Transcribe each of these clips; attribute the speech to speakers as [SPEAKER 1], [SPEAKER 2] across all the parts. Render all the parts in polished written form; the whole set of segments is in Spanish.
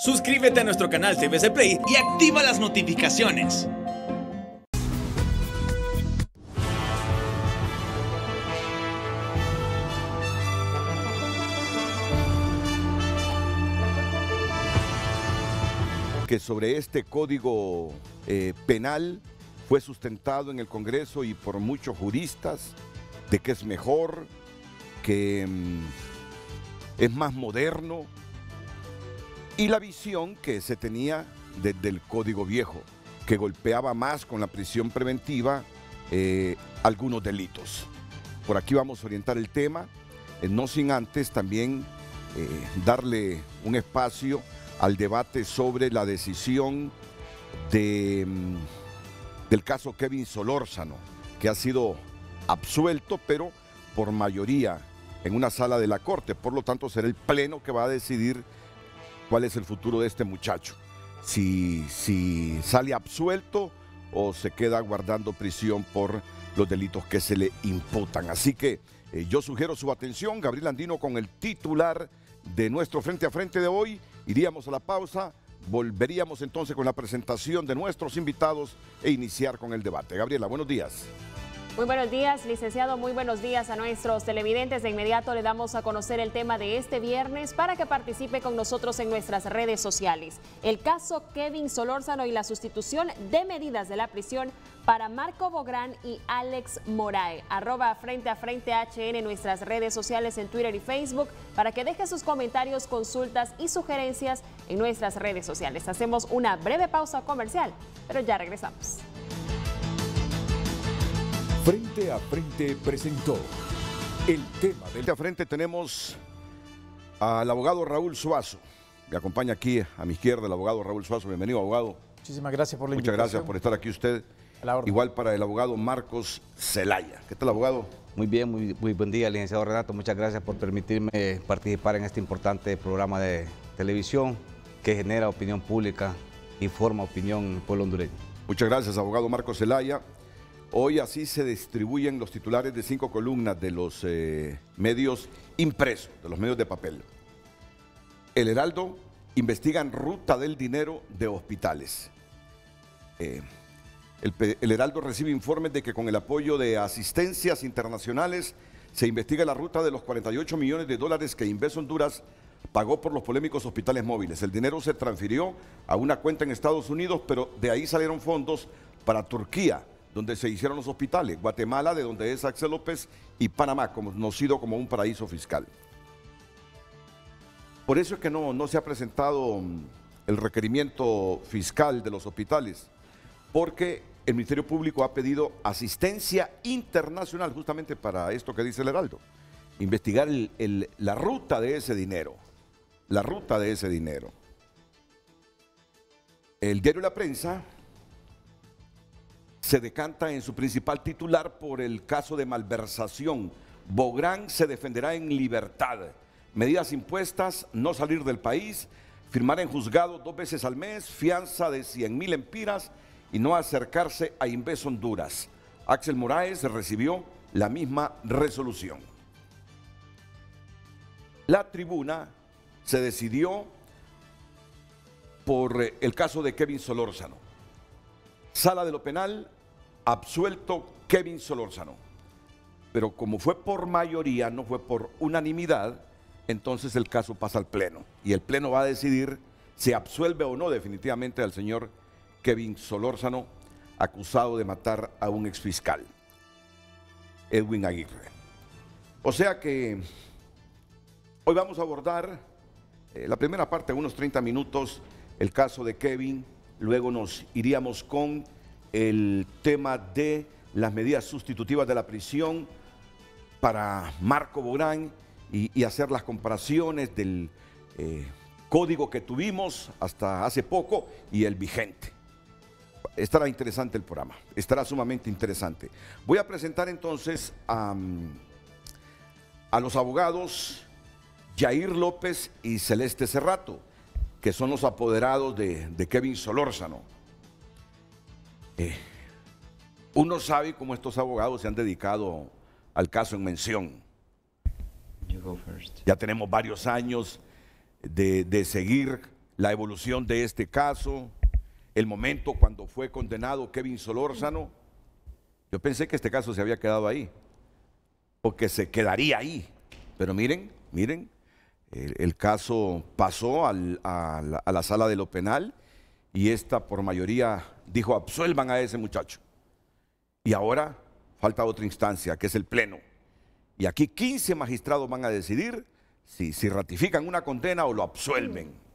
[SPEAKER 1] Suscríbete a nuestro canal TVC Play y activa las notificaciones.
[SPEAKER 2] Que sobre este código penal fue sustentado en el Congreso y por muchos juristas de que es mejor, que es más moderno, y la visión que se tenía desde el Código Viejo, que golpeaba más con la prisión preventiva algunos delitos. Por aquí vamos a orientar el tema, no sin antes también darle un espacio al debate sobre la decisión del caso Kevin Solórzano, que ha sido absuelto, pero por mayoría en una sala de la Corte. Por lo tanto, será el Pleno que va a decidir cuál es el futuro de este muchacho. Si sale absuelto o se queda guardando prisión por los delitos que se le imputan. Así que yo sugiero su atención, Gabriel Andino, con el titular de nuestro Frente a Frente de hoy. Iríamos a la pausa, volveríamos entonces con la presentación de nuestros invitados e iniciar con el debate. Gabriela, buenos días.
[SPEAKER 3] Muy buenos días, licenciado. Muy buenos días a nuestros televidentes. De inmediato le damos a conocer el tema de este viernes para que participe con nosotros en nuestras redes sociales. El caso Kevin Solórzano y la sustitución de medidas de la prisión para Marco Bográn y Alex Morae. @Frente a Frente HN en nuestras redes sociales en Twitter y Facebook para que deje sus comentarios, consultas y sugerencias en nuestras redes sociales. Hacemos una breve pausa comercial, pero ya regresamos.
[SPEAKER 4] Frente a Frente presentó el tema del...
[SPEAKER 2] Frente a Frente tenemos al abogado Raúl Suazo. Me acompaña aquí a mi izquierda el abogado Raúl Suazo. Bienvenido, abogado.
[SPEAKER 5] Muchísimas gracias por la invitación.
[SPEAKER 2] Muchas gracias por estar aquí usted. Igual para el abogado Marcos Zelaya. ¿Qué tal, abogado?
[SPEAKER 6] Muy bien, muy buen día, licenciado Renato. Muchas gracias por permitirme participar en este importante programa de televisión que genera opinión pública y forma opinión en el pueblo hondureño.
[SPEAKER 2] Muchas gracias, abogado Marcos Zelaya. Hoy así se distribuyen los titulares de 5 columnas de los medios impresos, de los medios de papel. El Heraldo investigan ruta del dinero de hospitales. El Heraldo recibe informes de que con el apoyo de asistencias internacionales se investiga la ruta de los 48 millones de dólares que Inves Honduras pagó por los polémicos hospitales móviles. El dinero se transfirió a una cuenta en Estados Unidos, pero de ahí salieron fondos para Turquía, donde se hicieron los hospitales, Guatemala, de donde es Axel López, y Panamá, conocido como un paraíso fiscal. Por eso es que no se ha presentado el requerimiento fiscal de los hospitales, porque el Ministerio Público ha pedido asistencia internacional justamente para esto que dice el Heraldo, investigar la ruta de ese dinero, la ruta de ese dinero. El diario La Prensa se decanta en su principal titular por el caso de malversación. Bográn se defenderá en libertad. Medidas impuestas, no salir del país, firmar en juzgado 2 veces al mes, fianza de 100.000 empiras y no acercarse a Inves Honduras. Axel Moraes recibió la misma resolución. La Tribuna se decidió por el caso de Kevin Solórzano. Sala de lo penal, absuelto Kevin Solórzano. Pero como fue por mayoría, no fue por unanimidad, entonces el caso pasa al Pleno. Y el Pleno va a decidir si absuelve o no definitivamente al señor Kevin Solórzano, acusado de matar a un exfiscal, Edwin Aguirre. O sea que hoy vamos a abordar la primera parte, unos 30 minutos, el caso de Kevin. Luego nos iríamos con el tema de las medidas sustitutivas de la prisión para Marco Bográn y hacer las comparaciones del código que tuvimos hasta hace poco y el vigente. Estará interesante el programa, estará sumamente interesante. Voy a presentar entonces a los abogados Yair López y Celeste Cerrato, que son los apoderados de Kevin Solórzano. Uno sabe cómo estos abogados se han dedicado al caso en mención. Ya tenemos varios años de seguir la evolución de este caso, el momento cuando fue condenado Kevin Solórzano. Yo pensé que este caso se había quedado ahí, o que se quedaría ahí. Pero miren, el caso pasó a la sala de lo penal y esta por mayoría dijo absuelvan a ese muchacho. Y ahora falta otra instancia, que es el pleno. Y aquí 15 magistrados van a decidir si ratifican una condena o lo absuelven.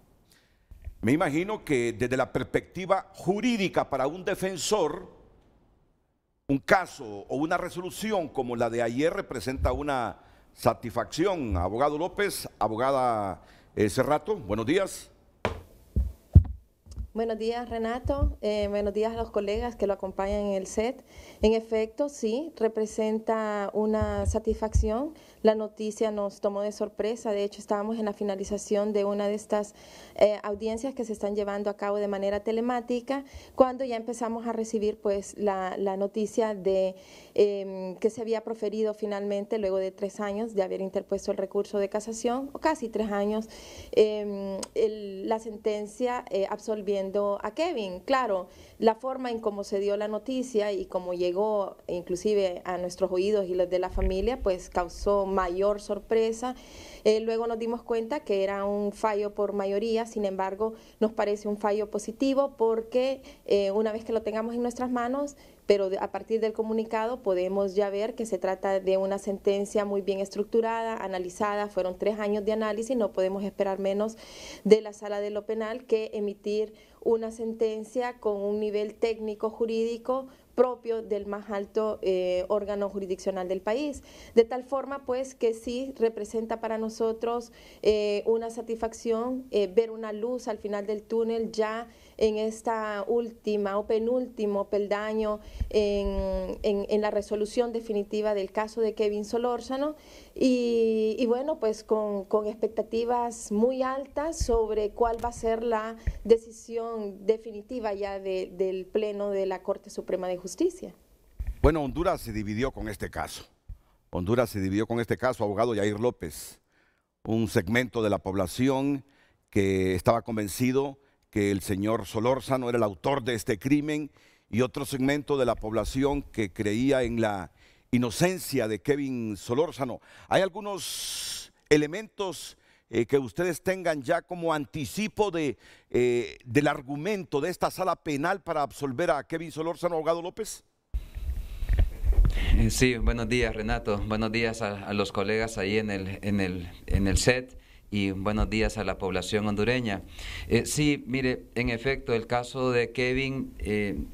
[SPEAKER 2] Me imagino que desde la perspectiva jurídica para un defensor, un caso o una resolución como la de ayer representa una satisfacción. Abogado López, abogada Cerrato, buenos días.
[SPEAKER 5] Buenos días, Renato. Buenos días a los colegas que lo acompañan en el set. En efecto, sí, representa una satisfacción. La noticia nos tomó de sorpresa. De hecho, estábamos en la finalización de una de estas audiencias que se están llevando a cabo de manera telemática, cuando ya empezamos a recibir pues la noticia de que se había proferido finalmente, luego de 3 años de haber interpuesto el recurso de casación, o casi 3 años, la sentencia absolviendo a Kevin. Claro, la forma en cómo se dio la noticia y cómo llegó inclusive a nuestros oídos y los de la familia, pues causó mayor sorpresa. Luego nos dimos cuenta que era un fallo por mayoría, sin embargo, nos parece un fallo positivo porque una vez que lo tengamos en nuestras manos, pero a partir del comunicado podemos ya ver que se trata de una sentencia muy bien estructurada, analizada, fueron 3 años de análisis, no podemos esperar menos de la Sala de lo Penal que emitir una sentencia con un nivel técnico jurídico propio del más alto órgano jurisdiccional del país. De tal forma, pues, que sí representa para nosotros una satisfacción ver una luz al final del túnel ya en esta última o penúltimo peldaño en la resolución definitiva del caso de Kevin Solórzano y bueno, pues con expectativas muy altas sobre cuál va a ser la decisión definitiva ya del Pleno de la Corte Suprema de Justicia.
[SPEAKER 2] Bueno, Honduras se dividió con este caso. Abogado Yair López, un segmento de la población que estaba convencido que el señor Solórzano era el autor de este crimen y otro segmento de la población que creía en la inocencia de Kevin Solórzano. ¿Hay algunos elementos que ustedes tengan ya como anticipo del argumento de esta sala penal para absolver a Kevin Solórzano, abogado López?
[SPEAKER 7] Sí, buenos días, Renato. Buenos días a los colegas ahí en el set. Y buenos días a la población hondureña. Sí, mire, en efecto, el caso de Kevin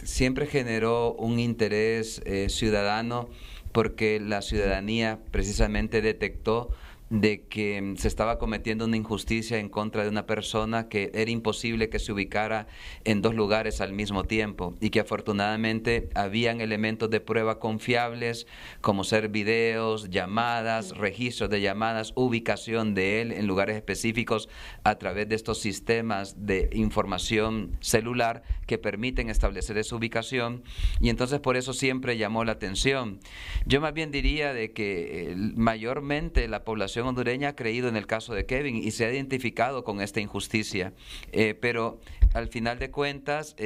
[SPEAKER 7] siempre generó un interés ciudadano porque la ciudadanía precisamente detectó de que se estaba cometiendo una injusticia en contra de una persona que era imposible que se ubicara en 2 lugares al mismo tiempo y que afortunadamente habían elementos de prueba confiables como ser videos, llamadas, registros de llamadas, ubicación de él en lugares específicos a través de estos sistemas de información celular que permiten establecer esa ubicación y entonces por eso siempre llamó la atención. Yo más bien diría de que mayormente la población hondureña ha creído en el caso de Kevin y se ha identificado con esta injusticia, pero al final de cuentas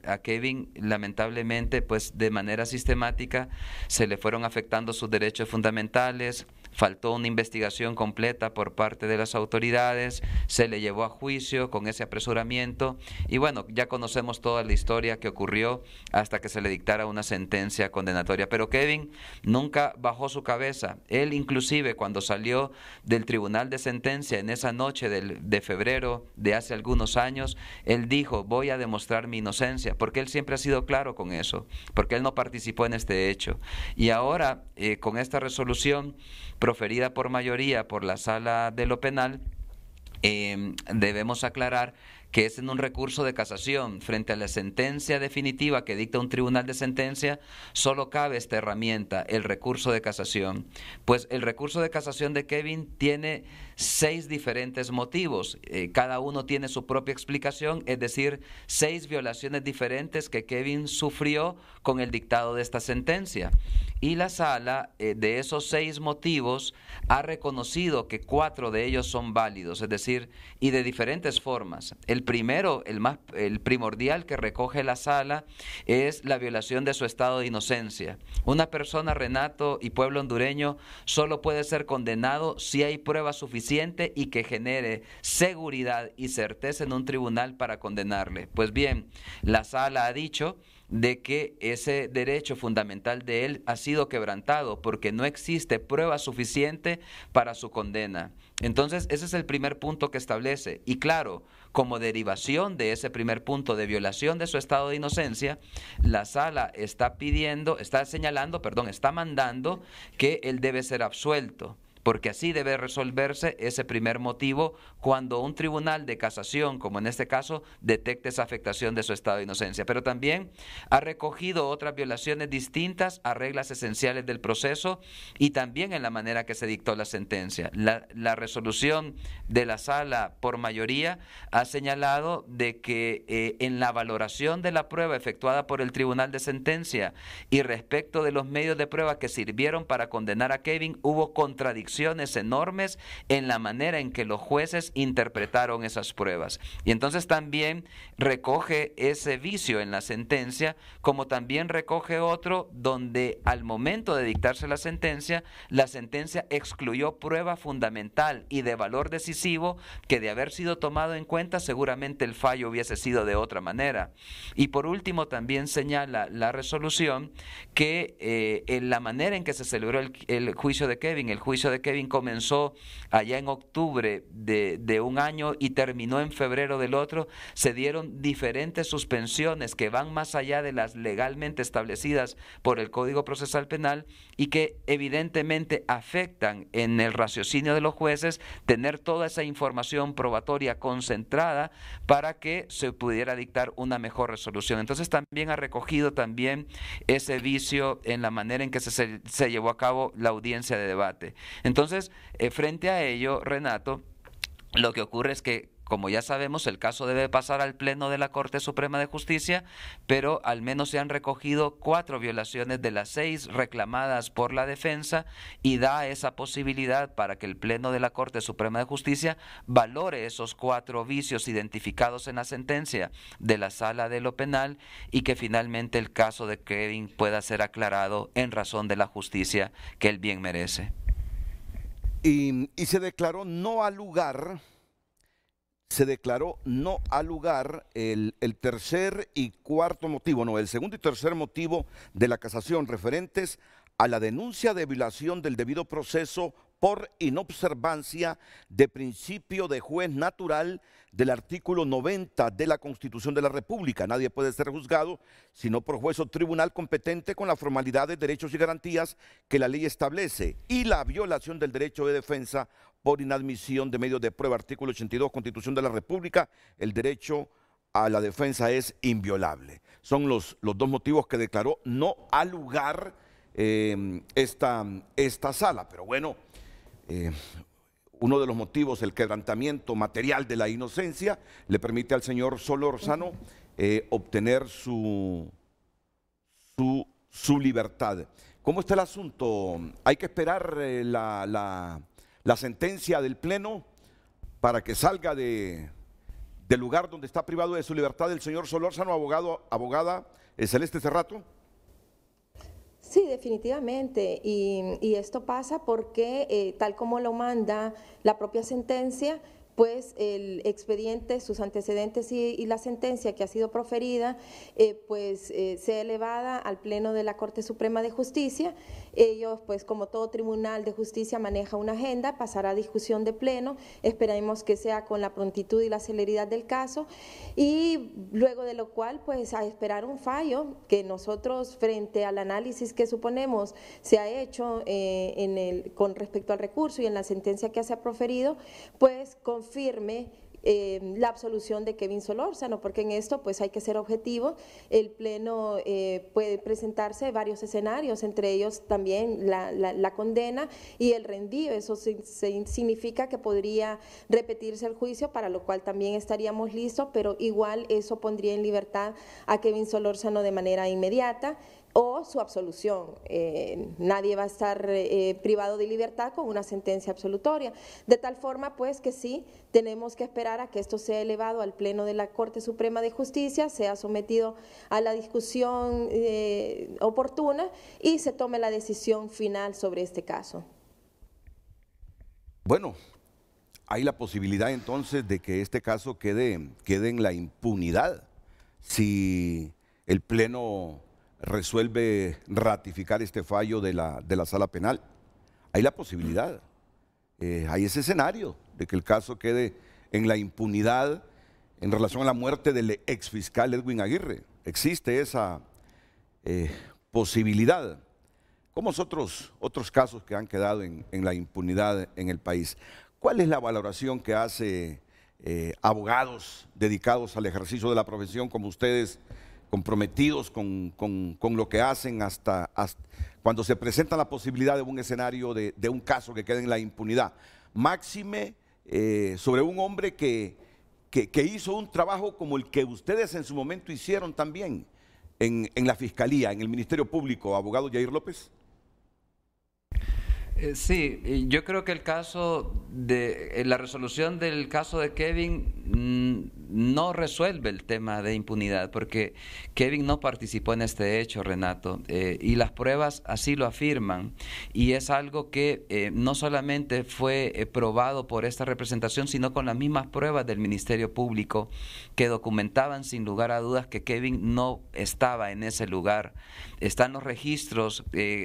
[SPEAKER 7] a Kevin lamentablemente pues de manera sistemática se le fueron afectando sus derechos fundamentales, faltó una investigación completa por parte de las autoridades, se le llevó a juicio con ese apresuramiento y bueno, ya conocemos toda la historia que ocurrió hasta que se le dictara una sentencia condenatoria, pero Kevin nunca bajó su cabeza. Él inclusive cuando salió del tribunal de sentencia en esa noche de febrero de hace algunos años, él dijo, voy a demostrar mi inocencia, porque él siempre ha sido claro con eso, porque él no participó en este hecho. Y ahora, con esta resolución proferida por mayoría por la Sala de lo Penal, debemos aclarar que es en un recurso de casación. Frente a la sentencia definitiva que dicta un tribunal de sentencia, solo cabe esta herramienta, el recurso de casación. Pues el recurso de casación de Kevin tiene 6 diferentes motivos, cada uno tiene su propia explicación, es decir, 6 violaciones diferentes que Kevin sufrió con el dictado de esta sentencia. Y la sala de esos 6 motivos ha reconocido que 4 de ellos son válidos, es decir, y de diferentes formas. El el primero, el primordial que recoge la sala es la violación de su estado de inocencia. Una persona, Renato y pueblo hondureño, solo puede ser condenado si hay prueba suficiente y que genere seguridad y certeza en un tribunal para condenarle. Pues bien, la sala ha dicho de que ese derecho fundamental de él ha sido quebrantado porque no existe prueba suficiente para su condena. Entonces, ese es el primer punto que establece. Y claro, como derivación de ese primer punto de violación de su estado de inocencia, la sala está mandando que él debe ser absuelto, porque así debe resolverse ese primer motivo cuando un tribunal de casación, como en este caso, detecte esa afectación de su estado de inocencia. Pero también ha recogido otras violaciones distintas a reglas esenciales del proceso y también en la manera que se dictó la sentencia. La resolución de la sala por mayoría ha señalado de que en la valoración de la prueba efectuada por el tribunal de sentencia y respecto de los medios de prueba que sirvieron para condenar a Kevin, hubo contradicciones enormes en la manera en que los jueces interpretaron esas pruebas. Y entonces también recoge ese vicio en la sentencia, como también recoge otro donde al momento de dictarse la sentencia excluyó prueba fundamental y de valor decisivo que de haber sido tomado en cuenta seguramente el fallo hubiese sido de otra manera. Y por último también señala la resolución que en la manera en que se celebró el juicio de Kevin, Kevin comenzó allá en octubre de un año y terminó en febrero del otro, se dieron diferentes suspensiones que van más allá de las legalmente establecidas por el Código Procesal Penal y que evidentemente afectan en el raciocinio de los jueces tener toda esa información probatoria concentrada para que se pudiera dictar una mejor resolución. Entonces también ha recogido también ese vicio en la manera en que se llevó a cabo la audiencia de debate. Entonces, frente a ello, Renato, lo que ocurre es que, como ya sabemos, el caso debe pasar al Pleno de la Corte Suprema de Justicia, pero al menos se han recogido 4 violaciones de las 6 reclamadas por la defensa y da esa posibilidad para que el Pleno de la Corte Suprema de Justicia valore esos 4 vicios identificados en la sentencia de la Sala de lo Penal y que finalmente el caso de Kevin pueda ser aclarado en razón de la justicia que él bien merece.
[SPEAKER 2] Y se declaró no al lugar el tercer y cuarto motivo, el segundo y tercer motivo de la casación referentes a la denuncia de violación del debido proceso por inobservancia de principio de juez natural del artículo 90 de la Constitución de la República. Nadie puede ser juzgado sino por juez o tribunal competente con las formalidades, derechos y garantías que la ley establece, y la violación del derecho de defensa por inadmisión de medios de prueba, artículo 82, Constitución de la República. El derecho a la defensa es inviolable. Son los 2 motivos que declaró no al lugar esta sala. Pero bueno, uno de los motivos, el quebrantamiento material de la inocencia, le permite al señor Solórzano obtener su libertad. ¿Cómo está el asunto? ¿Hay que esperar la sentencia del Pleno para que salga del lugar donde está privado de su libertad el señor Solórzano, abogada Celeste Cerrato?
[SPEAKER 5] Sí, definitivamente, y esto pasa porque tal como lo manda la propia sentencia, pues el expediente, sus antecedentes y la sentencia que ha sido proferida, sea elevada al Pleno de la Corte Suprema de Justicia. Ellos, pues como todo tribunal de justicia, maneja una agenda, pasará a discusión de pleno, esperemos que sea con la prontitud y la celeridad del caso, y luego de lo cual, pues a esperar un fallo que nosotros, frente al análisis que suponemos se ha hecho con respecto al recurso y en la sentencia que se ha proferido, pues confirme la absolución de Kevin Solórzano, porque en esto pues hay que ser objetivo. El Pleno puede presentarse varios escenarios, entre ellos también la condena y el rendido. Eso significa que podría repetirse el juicio, para lo cual también estaríamos listos, pero igual eso pondría en libertad a Kevin Solórzano de manera inmediata. O o su absolución. Nadie va a estar privado de libertad con una sentencia absolutoria. De tal forma, pues, que sí, tenemos que esperar a que esto sea elevado al Pleno de la Corte Suprema de Justicia, sea sometido a la discusión oportuna y se tome la decisión final sobre este caso.
[SPEAKER 2] Bueno, hay la posibilidad entonces de que este caso quede en la impunidad si el Pleno resuelve ratificar este fallo de la Sala Penal. Hay la posibilidad, hay ese escenario de que el caso quede en la impunidad en relación a la muerte del exfiscal Edwin Aguirre. Existe esa posibilidad, como otros casos que han quedado en la impunidad en el país. ¿Cuál es la valoración que hace abogados dedicados al ejercicio de la profesión como ustedes, comprometidos con lo que hacen hasta cuando se presenta la posibilidad de un escenario de un caso que quede en la impunidad? Máxime sobre un hombre que hizo un trabajo como el que ustedes en su momento hicieron también en la Fiscalía, en el Ministerio Público, abogado Yair López.
[SPEAKER 7] Sí, yo creo que el caso de la resolución del caso de Kevin no resuelve el tema de impunidad, porque Kevin no participó en este hecho, Renato, y las pruebas así lo afirman, y es algo que no solamente fue probado por esta representación, sino con las mismas pruebas del Ministerio Público que documentaban sin lugar a dudas que Kevin no estaba en ese lugar. Están los registros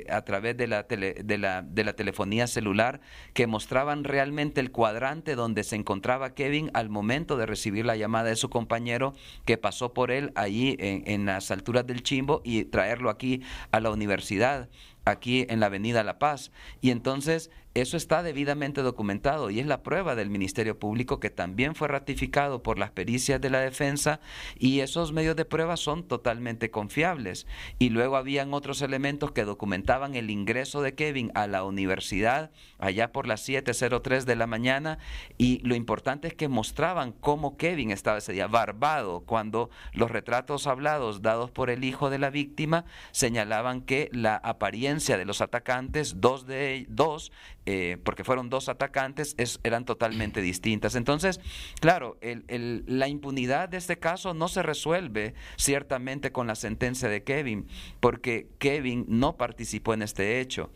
[SPEAKER 7] a través de la telefonía celular que mostraban realmente el cuadrante donde se encontraba Kevin al momento de recibir la llamada de su compañero que pasó por él allí en las alturas del Chimbo y traerlo aquí a la universidad, aquí en la Avenida La Paz. Y entonces eso está debidamente documentado y es la prueba del Ministerio Público, que también fue ratificado por las pericias de la defensa, y esos medios de prueba son totalmente confiables. Y luego habían otros elementos que documentaban el ingreso de Kevin a la universidad allá por las 7:03 de la mañana, y lo importante es que mostraban cómo Kevin estaba ese día barbado, cuando los retratos hablados dados por el hijo de la víctima señalaban que la apariencia de los atacantes, porque fueron dos atacantes, eran totalmente distintas. Entonces, claro, la impunidad de este caso no se resuelve ciertamente con la sentencia de Kevin, porque Kevin no participó en este hecho.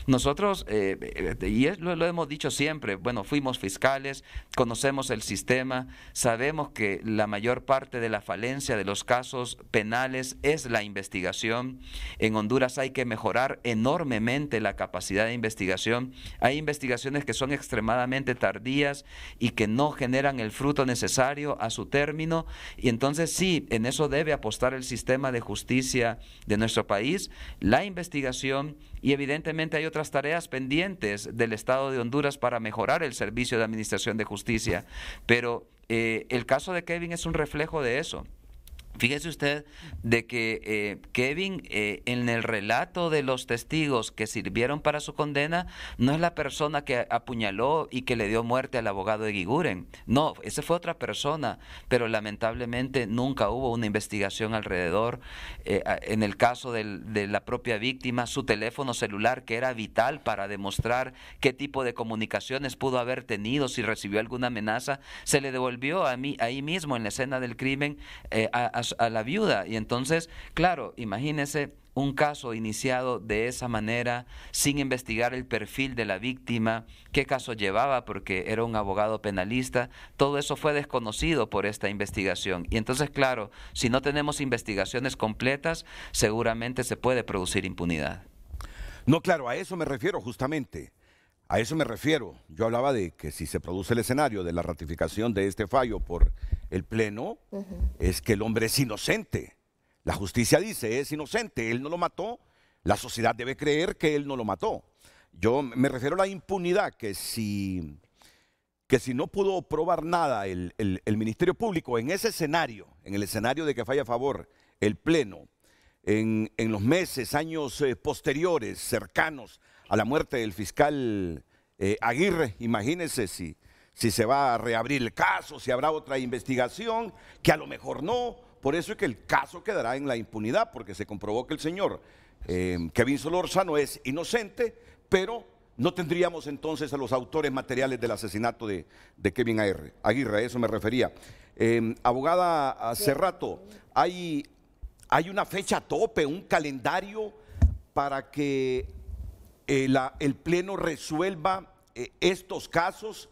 [SPEAKER 7] Nosotros, lo hemos dicho siempre, bueno, fuimos fiscales, conocemos el sistema, sabemos que la mayor parte de la falencia de los casos penales es la investigación. En Honduras hay que mejorar enormemente la capacidad de investigación. Hay investigaciones que son extremadamente tardías y que no generan el fruto necesario a su término, y entonces sí, en eso debe apostar el sistema de justicia de nuestro país, la investigación, y evidentemente hay otras tareas pendientes del Estado de Honduras para mejorar el servicio de administración de justicia, pero el caso de Kevin es un reflejo de eso. Fíjese usted de que Kevin, en el relato de los testigos que sirvieron para su condena, no es la persona que apuñaló y que le dio muerte al abogado Eguiguren. No, esa fue otra persona, pero lamentablemente nunca hubo una investigación alrededor. En el caso de la propia víctima, su teléfono celular, que era vital para demostrar qué tipo de comunicaciones pudo haber tenido, si recibió alguna amenaza, se le devolvió ahí mismo en la escena del crimen a la viuda. Y entonces, claro, imagínese un caso iniciado de esa manera, sin investigar el perfil de la víctima, qué caso llevaba, porque era un abogado penalista. Todo eso fue desconocido por esta investigación. Y entonces, claro, si no tenemos investigaciones completas, seguramente se puede producir impunidad.
[SPEAKER 2] No, claro, a eso me refiero justamente. A eso me refiero. Yo hablaba de que si se produce el escenario de la ratificación de este fallo por el Pleno, es que el hombre es inocente. La justicia dice, es inocente, él no lo mató, la sociedad debe creer que él no lo mató. Yo me refiero a la impunidad, que si no pudo probar nada el Ministerio Público en ese escenario, en el escenario de que falla a favor el Pleno, en los meses, años posteriores, cercanos a la muerte del fiscal Aguirre, imagínense si se va a reabrir el caso, si habrá otra investigación, que a lo mejor no. Por eso es que el caso quedará en la impunidad, porque se comprobó que el señor Kevin Solórzano es inocente, pero no tendríamos entonces a los autores materiales del asesinato de Kevin Aguirre, a eso me refería. Abogada, hace rato, hay una fecha tope, un calendario para que el Pleno resuelva estos casos,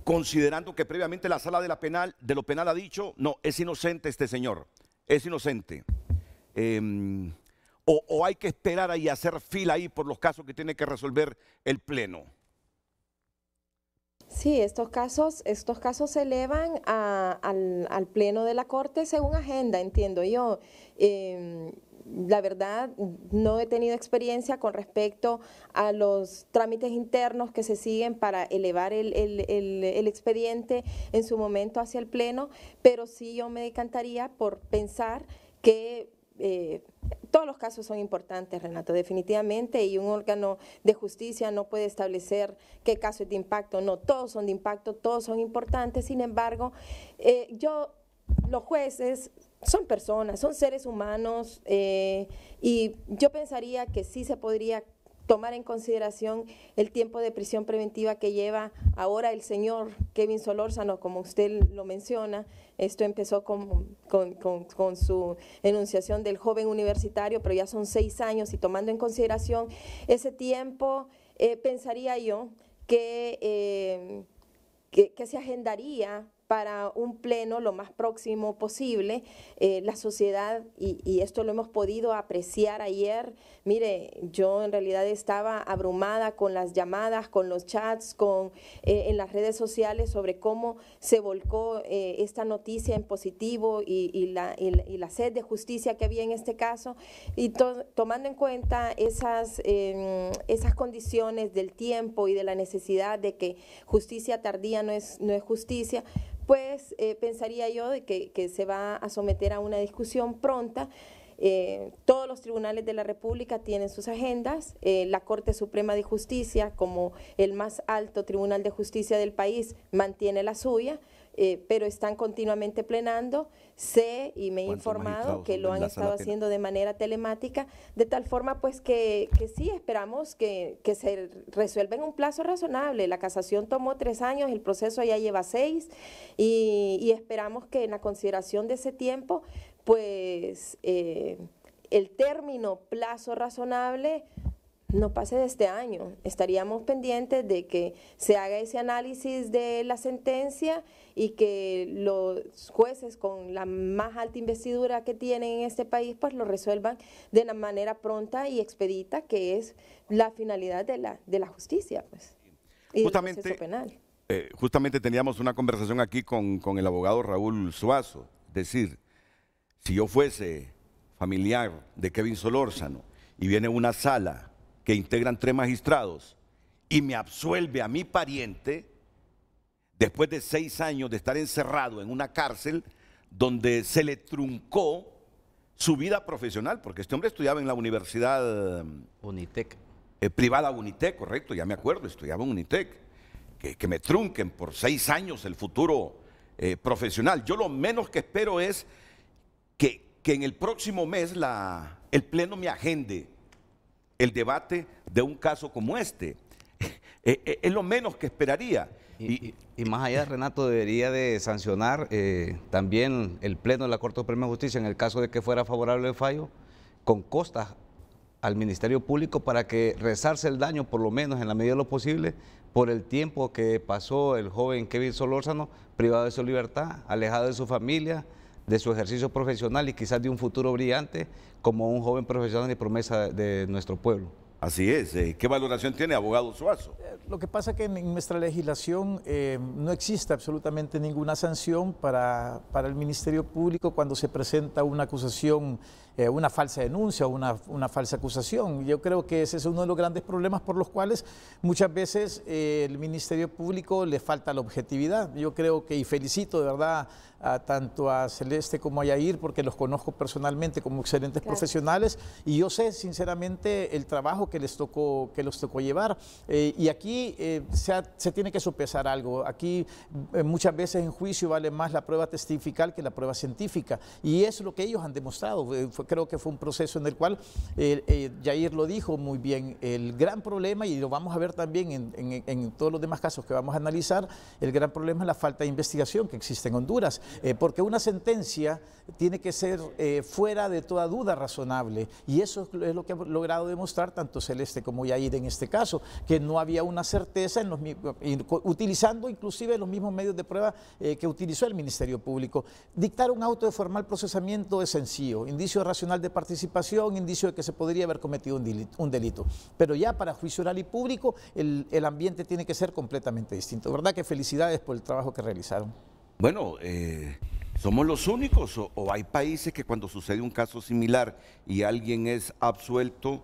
[SPEAKER 2] considerando que previamente la Sala de lo Penal ha dicho, no, es inocente este señor, es inocente. O hay que esperar ahí, hacer fila ahí por los casos que tiene que resolver el Pleno.
[SPEAKER 5] Sí, estos casos se elevan al Pleno de la Corte según agenda, entiendo yo. La verdad, no he tenido experiencia con respecto a los trámites internos que se siguen para elevar el expediente en su momento hacia el Pleno, pero sí yo me decantaría por pensar que todos los casos son importantes, Renato, definitivamente, y un órgano de justicia no puede establecer qué caso es de impacto. No, todos son de impacto, todos son importantes. Sin embargo, los jueces son personas, son seres humanos, y yo pensaría que sí se podría tomar en consideración el tiempo de prisión preventiva que lleva ahora el señor Kevin Solórzano, como usted lo menciona. Esto empezó con su enunciación del joven universitario, pero ya son 6 años, y tomando en consideración ese tiempo, pensaría yo que se agendaría para un pleno lo más próximo posible. La sociedad, y esto lo hemos podido apreciar ayer, mire, yo en realidad estaba abrumada con las llamadas, con los chats, en las redes sociales sobre cómo se volcó esta noticia en positivo y la sed de justicia que había en este caso, y tomando en cuenta esas condiciones del tiempo y de la necesidad de que justicia tardía no es justicia, pues pensaría yo de que se va a someter a una discusión pronta. Todos los tribunales de la República tienen sus agendas. La Corte Suprema de Justicia, como el más alto tribunal de justicia del país, mantiene la suya, pero están continuamente plenando. Sé y me he informado que lo han estado haciendo de manera telemática, de tal forma pues que sí esperamos que se resuelva en un plazo razonable. La casación tomó 3 años, el proceso ya lleva 6, y esperamos que en la consideración de ese tiempo pues el término plazo razonable no pase de este año. Estaríamos pendientes de que se haga ese análisis de la sentencia y que los jueces con la más alta investidura que tienen en este país pues lo resuelvan de una manera pronta y expedita, que es la finalidad de la justicia, pues, y del proceso penal.
[SPEAKER 2] Justamente teníamos una conversación aquí con el abogado Raúl Suazo. Es decir, si yo fuese familiar de Kevin Solórzano y viene una sala que integran 3 magistrados y me absuelve a mi pariente después de 6 años de estar encerrado en una cárcel donde se le truncó su vida profesional, porque este hombre estudiaba en la universidad
[SPEAKER 6] Unitec.
[SPEAKER 2] Privada Unitec, correcto, ya me acuerdo, estudiaba en Unitec, que me trunquen por 6 años el futuro profesional. Yo lo menos que espero es que en el próximo mes el Pleno me agende el debate de un caso como este. Es lo menos que esperaría.
[SPEAKER 6] Y más allá, Renato, debería de sancionar también el Pleno de la Corte Suprema de Justicia en el caso de que fuera favorable el fallo, con costas al Ministerio Público para que resarce el daño, por lo menos en la medida de lo posible, por el tiempo que pasó el joven Kevin Solórzano privado de su libertad, alejado de su familia, de su ejercicio profesional y quizás de un futuro brillante como un joven profesional y promesa de nuestro pueblo.
[SPEAKER 2] Así es. ¿Qué valoración tiene, abogado Suazo?
[SPEAKER 8] Lo que pasa es que en nuestra legislación no existe absolutamente ninguna sanción para el Ministerio Público cuando se presenta una acusación, una falsa denuncia o una falsa acusación. Yo creo que ese es uno de los grandes problemas por los cuales muchas veces el Ministerio Público le falta la objetividad. Yo creo que, y felicito de verdad tanto a Celeste como a Yair, porque los conozco personalmente como excelentes profesionales, y yo sé sinceramente el trabajo que les tocó llevar. Y aquí se tiene que sopesar algo. Aquí muchas veces en juicio vale más la prueba testifical que la prueba científica, y eso es lo que ellos han demostrado. Creo que fue un proceso en el cual Yair lo dijo muy bien. El gran problema, y lo vamos a ver también en todos los demás casos que vamos a analizar, el gran problema es la falta de investigación que existe en Honduras, porque una sentencia tiene que ser fuera de toda duda razonable, y eso es lo que ha logrado demostrar tanto Celeste como Yair en este caso, que no había una certeza utilizando inclusive los mismos medios de prueba que utilizó el Ministerio Público. Dictar un auto de formal procesamiento es sencillo, indicio racional de participación, indicio de que se podría haber cometido un delito, pero ya para juicio oral y público el ambiente tiene que ser completamente distinto. ¿Verdad que felicidades por el trabajo que realizaron?
[SPEAKER 2] Bueno, ¿somos los únicos o hay países que cuando sucede un caso similar y alguien es absuelto,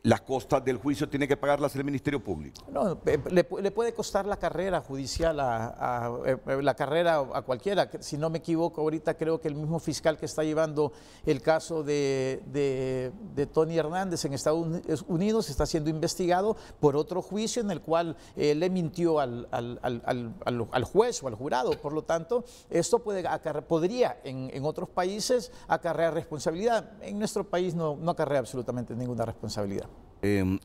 [SPEAKER 2] las costas del juicio tiene que pagarlas el Ministerio Público?
[SPEAKER 8] No, le puede costar la carrera judicial la carrera a cualquiera. Si no me equivoco, ahorita creo que el mismo fiscal que está llevando el caso de Tony Hernández en Estados Unidos está siendo investigado por otro juicio en el cual le mintió al juez o al jurado. Por lo tanto, esto podría en otros países acarrear responsabilidad. En nuestro país no acarrea absolutamente ninguna responsabilidad.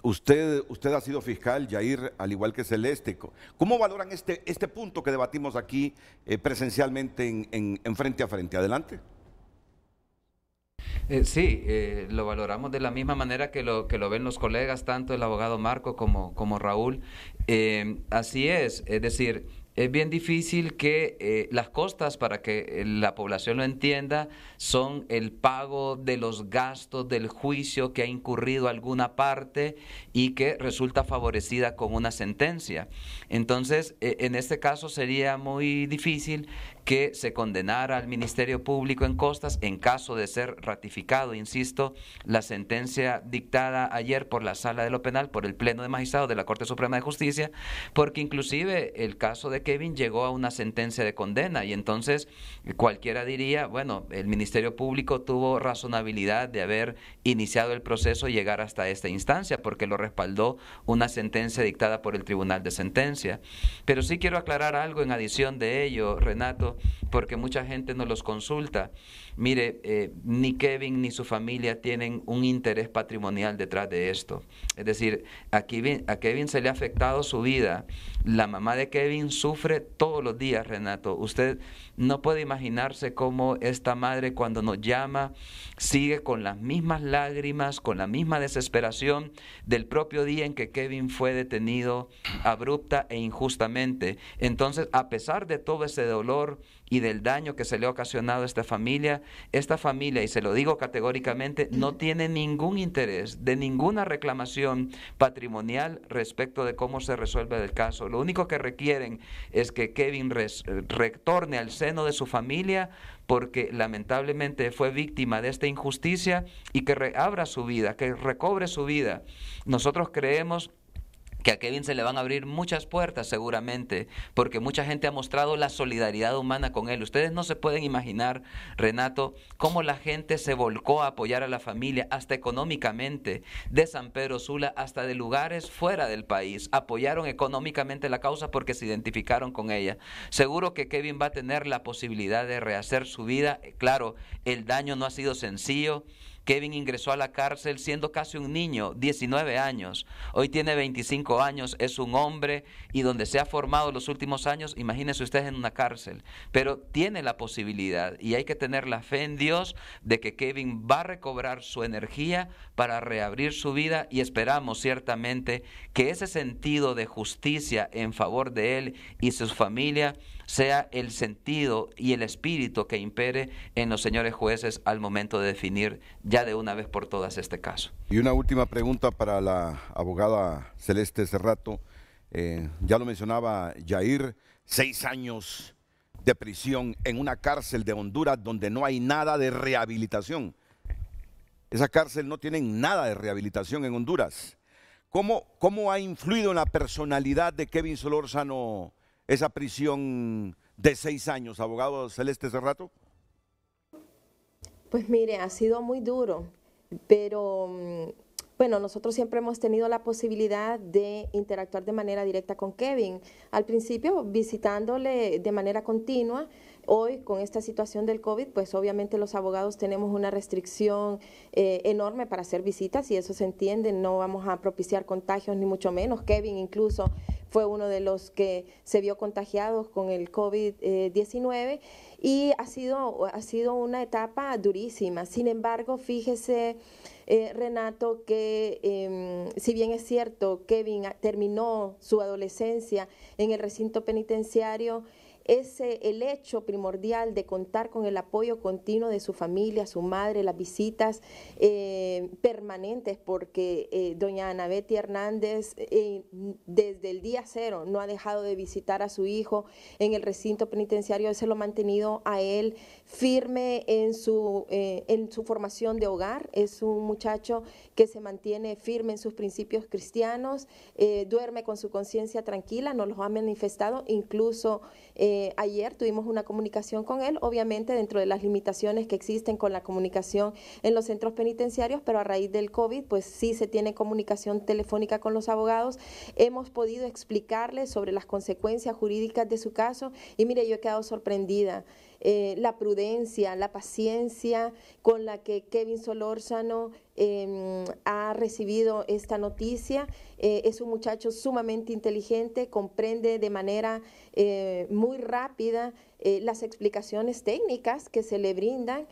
[SPEAKER 2] Usted ha sido fiscal, Yair, al igual que Celeste. ¿Cómo valoran este punto que debatimos aquí presencialmente en frente a frente? Adelante.
[SPEAKER 7] Sí, lo valoramos de la misma manera que lo ven los colegas, tanto el abogado Marco como Raúl. Así es decir, es bien difícil que las costas, para que la población lo entienda, son el pago de los gastos del juicio que ha incurrido alguna parte y que resulta favorecida con una sentencia. Entonces, en este caso sería muy difícil que se condenara al Ministerio Público en costas en caso de ser ratificado, insisto, la sentencia dictada ayer por la Sala de lo Penal, por el Pleno de Magistrados de la Corte Suprema de Justicia, porque inclusive el caso de Kevin llegó a una sentencia de condena y entonces cualquiera diría, bueno, el Ministerio Público tuvo razonabilidad de haber iniciado el proceso y llegar hasta esta instancia porque lo respaldó una sentencia dictada por el Tribunal de Sentencia. Pero sí quiero aclarar algo en adición de ello, Renato, porque mucha gente nos los consulta. Mire, ni Kevin ni su familia tienen un interés patrimonial detrás de esto. Es decir, a Kevin se le ha afectado su vida. La mamá de Kevin sufre todos los días, Renato. Usted no puede imaginarse cómo esta madre cuando nos llama sigue con las mismas lágrimas, con la misma desesperación del propio día en que Kevin fue detenido abrupta e injustamente. Entonces, a pesar de todo ese dolor y del daño que se le ha ocasionado a esta familia, y se lo digo categóricamente, no tiene ningún interés de ninguna reclamación patrimonial respecto de cómo se resuelve el caso. Lo único que requieren es que Kevin retorne al seno de su familia porque lamentablemente fue víctima de esta injusticia y que reabra su vida, que recobre su vida. Nosotros creemos que a Kevin se le van a abrir muchas puertas seguramente, porque mucha gente ha mostrado la solidaridad humana con él. Ustedes no se pueden imaginar, Renato, cómo la gente se volcó a apoyar a la familia, hasta económicamente, de San Pedro Sula hasta de lugares fuera del país. Apoyaron económicamente la causa porque se identificaron con ella. Seguro que Kevin va a tener la posibilidad de rehacer su vida. Claro, el daño no ha sido sencillo. Kevin ingresó a la cárcel siendo casi un niño, 19 años. Hoy tiene 25 años, es un hombre y donde se ha formado los últimos años, imagínense ustedes en una cárcel. Pero tiene la posibilidad y hay que tener la fe en Dios de que Kevin va a recobrar su energía para reabrir su vida y esperamos ciertamente que ese sentido de justicia en favor de él y su familia sea el sentido y el espíritu que impere en los señores jueces al momento de definir ya de una vez por todas este caso.
[SPEAKER 2] Y una última pregunta para la abogada Celeste Serrato. Ya lo mencionaba Yair, 6 años de prisión en una cárcel de Honduras donde no hay nada de rehabilitación. Esa cárcel no tiene nada de rehabilitación en Honduras. ¿Cómo ha influido en la personalidad de Kevin Solórzano esa prisión de 6 años, abogado Celeste Cerrato?
[SPEAKER 5] Pues mire, ha sido muy duro, pero bueno, nosotros siempre hemos tenido la posibilidad de interactuar de manera directa con Kevin. Al principio visitándole de manera continua. Hoy, con esta situación del COVID, pues obviamente los abogados tenemos una restricción enorme para hacer visitas y eso se entiende, no vamos a propiciar contagios ni mucho menos. Kevin incluso fue uno de los que se vio contagiados con el COVID-19 y ha sido una etapa durísima. Sin embargo, fíjese, Renato, que si bien es cierto, Kevin terminó su adolescencia en el recinto penitenciario, el hecho primordial de contar con el apoyo continuo de su familia, su madre, las visitas permanentes, porque doña Ana Betty Hernández desde el día cero no ha dejado de visitar a su hijo en el recinto penitenciario. Eso lo ha mantenido a él firme en su formación de hogar. Es un muchacho que se mantiene firme en sus principios cristianos, duerme con su conciencia tranquila, nos lo ha manifestado. Incluso ayer tuvimos una comunicación con él, obviamente dentro de las limitaciones que existen con la comunicación en los centros penitenciarios, pero a raíz del COVID, pues sí se tiene comunicación telefónica con los abogados. Hemos podido explicarle sobre las consecuencias jurídicas de su caso y mire, yo he quedado sorprendida. La prudencia, la paciencia con la que Kevin Solórzano ha recibido esta noticia. Es un muchacho sumamente inteligente, comprende de manera muy rápida las explicaciones técnicas que se le brindan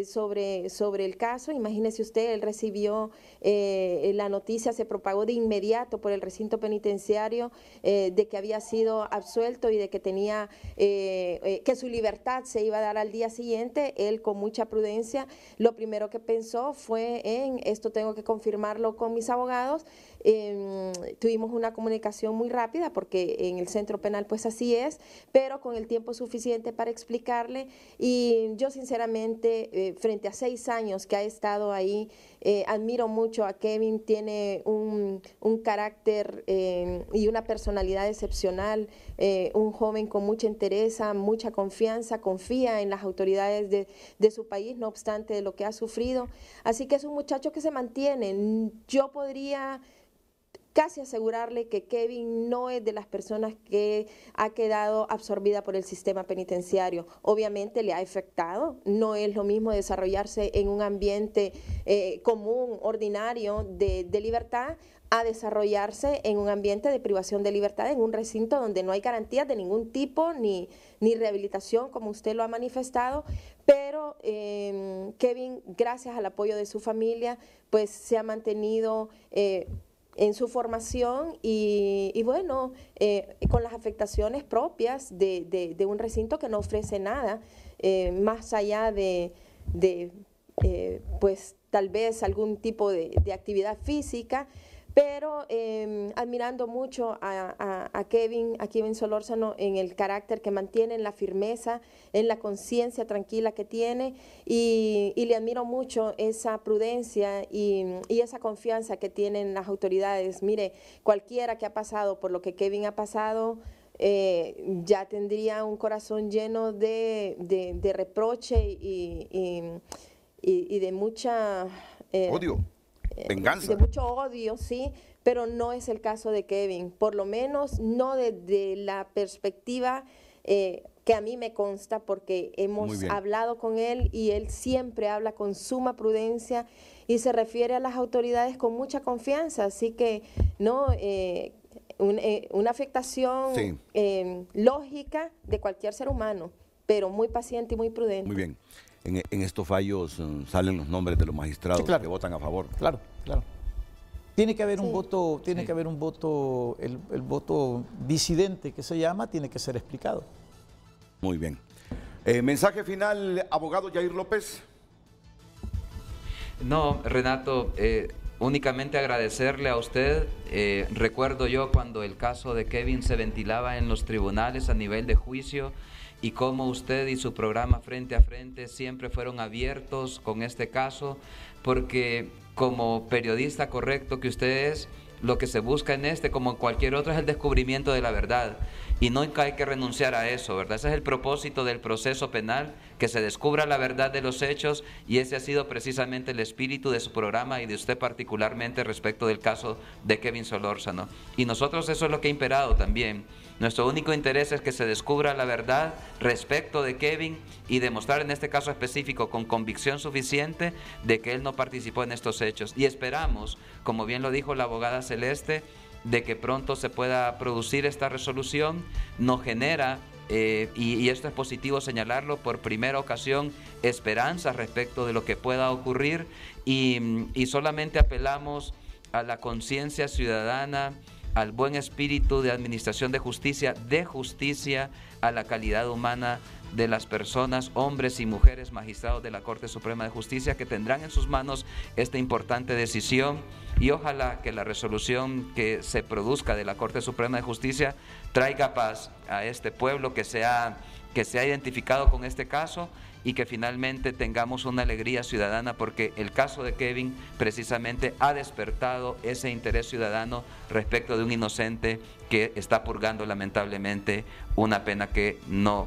[SPEAKER 5] sobre el caso. Imagínese usted, él recibió la noticia, se propagó de inmediato por el recinto penitenciario de que había sido absuelto y de que tenía que su libertad se iba a dar al día siguiente. Él, con mucha prudencia, lo primero que pensó fue en esto tengo que confirmarlo con mis abogados. Tuvimos una comunicación muy rápida porque en el centro penal pues así es, pero con el tiempo suficiente para explicarle. Y yo sinceramente, frente a 6 años que ha estado ahí, admiro mucho a Kevin. Tiene un carácter y una personalidad excepcional, un joven con mucha entereza, mucha confianza, confía en las autoridades de su país, no obstante de lo que ha sufrido. Así que es un muchacho que se mantiene. Yo podría casi asegurarle que Kevin no es de las personas que ha quedado absorbida por el sistema penitenciario. Obviamente le ha afectado, no es lo mismo desarrollarse en un ambiente común, ordinario de libertad, a desarrollarse en un ambiente de privación de libertad, en un recinto donde no hay garantías de ningún tipo, ni rehabilitación, como usted lo ha manifestado. Pero Kevin, gracias al apoyo de su familia, pues se ha mantenido en su formación y bueno, con las afectaciones propias de un recinto que no ofrece nada, más allá de pues tal vez algún tipo de actividad física. Pero admirando mucho a Kevin Solórzano en el carácter que mantiene, en la firmeza, en la conciencia tranquila que tiene, y le admiro mucho esa prudencia y esa confianza que tienen las autoridades. Mire, cualquiera que ha pasado por lo que Kevin ha pasado, ya tendría un corazón lleno de reproche y de mucha
[SPEAKER 2] odio. Venganza.
[SPEAKER 5] De mucho odio, sí, pero no es el caso de Kevin, por lo menos no desde la perspectiva que a mí me consta, porque hemos hablado con él y él siempre habla con suma prudencia y se refiere a las autoridades con mucha confianza, así que no una afectación lógica de cualquier ser humano, pero muy paciente y muy prudente.
[SPEAKER 2] Muy bien. En estos fallos salen los nombres de los magistrados que votan a favor.
[SPEAKER 8] Claro. Tiene que haber un voto, que haber un voto, el voto disidente que se llama, tiene que ser explicado.
[SPEAKER 2] Muy bien. Mensaje final, abogado Yair López.
[SPEAKER 7] No, Renato, únicamente agradecerle a usted. Recuerdo yo cuando el caso de Kevin se ventilaba en los tribunales a nivel de juicio, y cómo usted y su programa Frente a Frente siempre fueron abiertos con este caso, porque como periodista correcto que usted es, lo que se busca en este, como en cualquier otro, es el descubrimiento de la verdad. Y nunca hay que renunciar a eso, ¿verdad? Ese es el propósito del proceso penal, que se descubra la verdad de los hechos, y ese ha sido precisamente el espíritu de su programa y de usted particularmente respecto del caso de Kevin Solórzano. Y nosotros eso es lo que ha imperado también. Nuestro único interés es que se descubra la verdad respecto de Kevin y demostrar en este caso específico con convicción suficiente de que él no participó en estos hechos. Y esperamos, como bien lo dijo la abogada Celeste, de que pronto se pueda producir esta resolución. Nos genera, y esto es positivo señalarlo, por primera ocasión, esperanza respecto de lo que pueda ocurrir, y solamente apelamos a la conciencia ciudadana, al buen espíritu de administración de justicia, a la calidad humana de las personas, hombres y mujeres magistrados de la Corte Suprema de Justicia, que tendrán en sus manos esta importante decisión, y ojalá que la resolución que se produzca de la Corte Suprema de Justicia traiga paz a este pueblo que se ha identificado con este caso, y que finalmente tengamos una alegría ciudadana, porque el caso de Kevin precisamente ha despertado ese interés ciudadano respecto de un inocente que está purgando lamentablemente una pena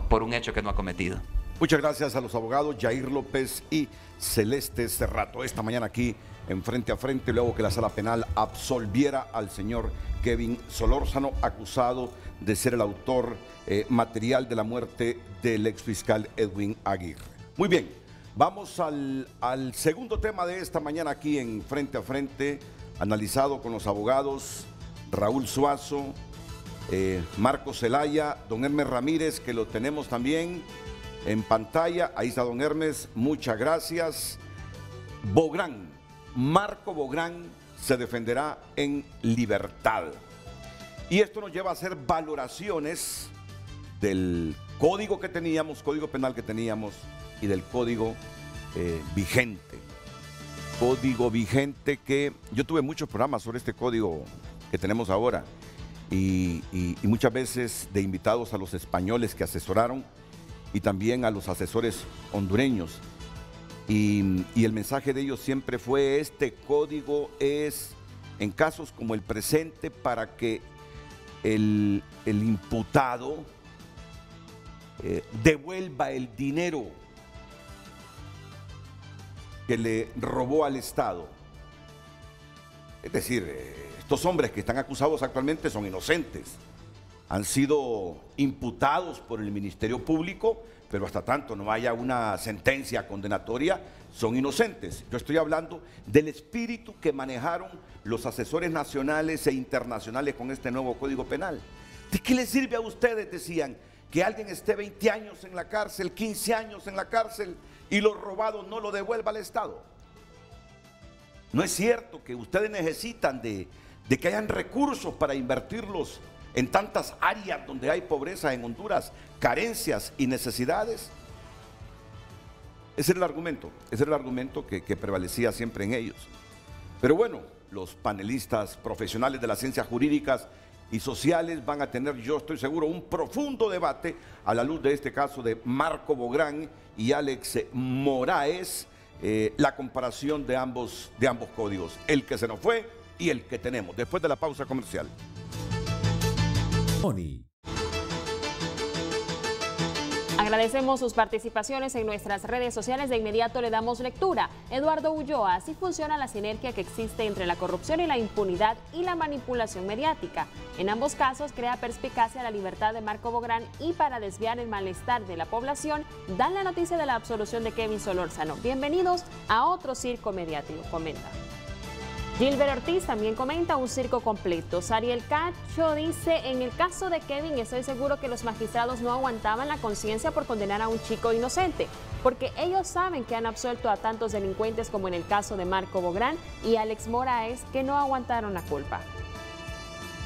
[SPEAKER 7] por un hecho que no ha cometido.
[SPEAKER 2] Muchas gracias a los abogados Jair López y Celeste Cerrato. Esta mañana aquí en Frente a Frente, luego que la Sala Penal absolviera al señor Kevin Solórzano, acusado de ser el autor material de la muerte del exfiscal Edwin Aguirre. Muy bien, vamos al segundo tema de esta mañana aquí en Frente a Frente, analizado con los abogados Raúl Suazo, Marco Zelaya, don Hermes Ramírez, que lo tenemos también en pantalla. Ahí está don Hermes, muchas gracias. Marco Bográn se defenderá en libertad. Y esto nos lleva a hacer valoraciones del código que teníamos, código penal que teníamos, y del código vigente. Código vigente que yo tuve muchos programas sobre este código que tenemos ahora, y muchas veces de invitados a los españoles que asesoraron y también a los asesores hondureños. Y el mensaje de ellos siempre fue: este código es en casos como el presente para que el imputado devuelva el dinero que le robó al Estado. Es decir, estos hombres que están acusados actualmente son inocentes, han sido imputados por el Ministerio Público, pero hasta tanto no haya una sentencia condenatoria, son inocentes. Yo estoy hablando del espíritu que manejaron los asesores nacionales e internacionales con este nuevo Código Penal. ¿De qué les sirve a ustedes, decían, que alguien esté 20 años en la cárcel, 15 años en la cárcel, y lo robado no lo devuelva al Estado? No es cierto que ustedes necesitan de que hayan recursos para invertirlos en tantas áreas donde hay pobreza en Honduras, carencias y necesidades. Ese era el argumento que prevalecía siempre en ellos. Pero bueno, los panelistas profesionales de las ciencias jurídicas y sociales van a tener, yo estoy seguro, un profundo debate a la luz de este caso de Marco Bográn y Alex Moraes, la comparación de ambos códigos, el que se nos fue y el que tenemos, después de la pausa comercial.
[SPEAKER 3] Agradecemos sus participaciones en nuestras redes sociales. De inmediato le damos lectura. Eduardo Ulloa: así funciona la sinergia que existe entre la corrupción y la impunidad y la manipulación mediática. En ambos casos crea perspicacia la libertad de Marco Bográn, y para desviar el malestar de la población dan la noticia de la absolución de Kevin Solórzano. Bienvenidos a otro circo mediático, comenta. Gilbert Ortiz también comenta: un circo completo. Sariel Cacho dice: en el caso de Kevin estoy seguro que los magistrados no aguantaban la conciencia por condenar a un chico inocente, porque ellos saben que han absuelto a tantos delincuentes como en el caso de Marco Bográn y Alex Moraes, que no aguantaron la culpa.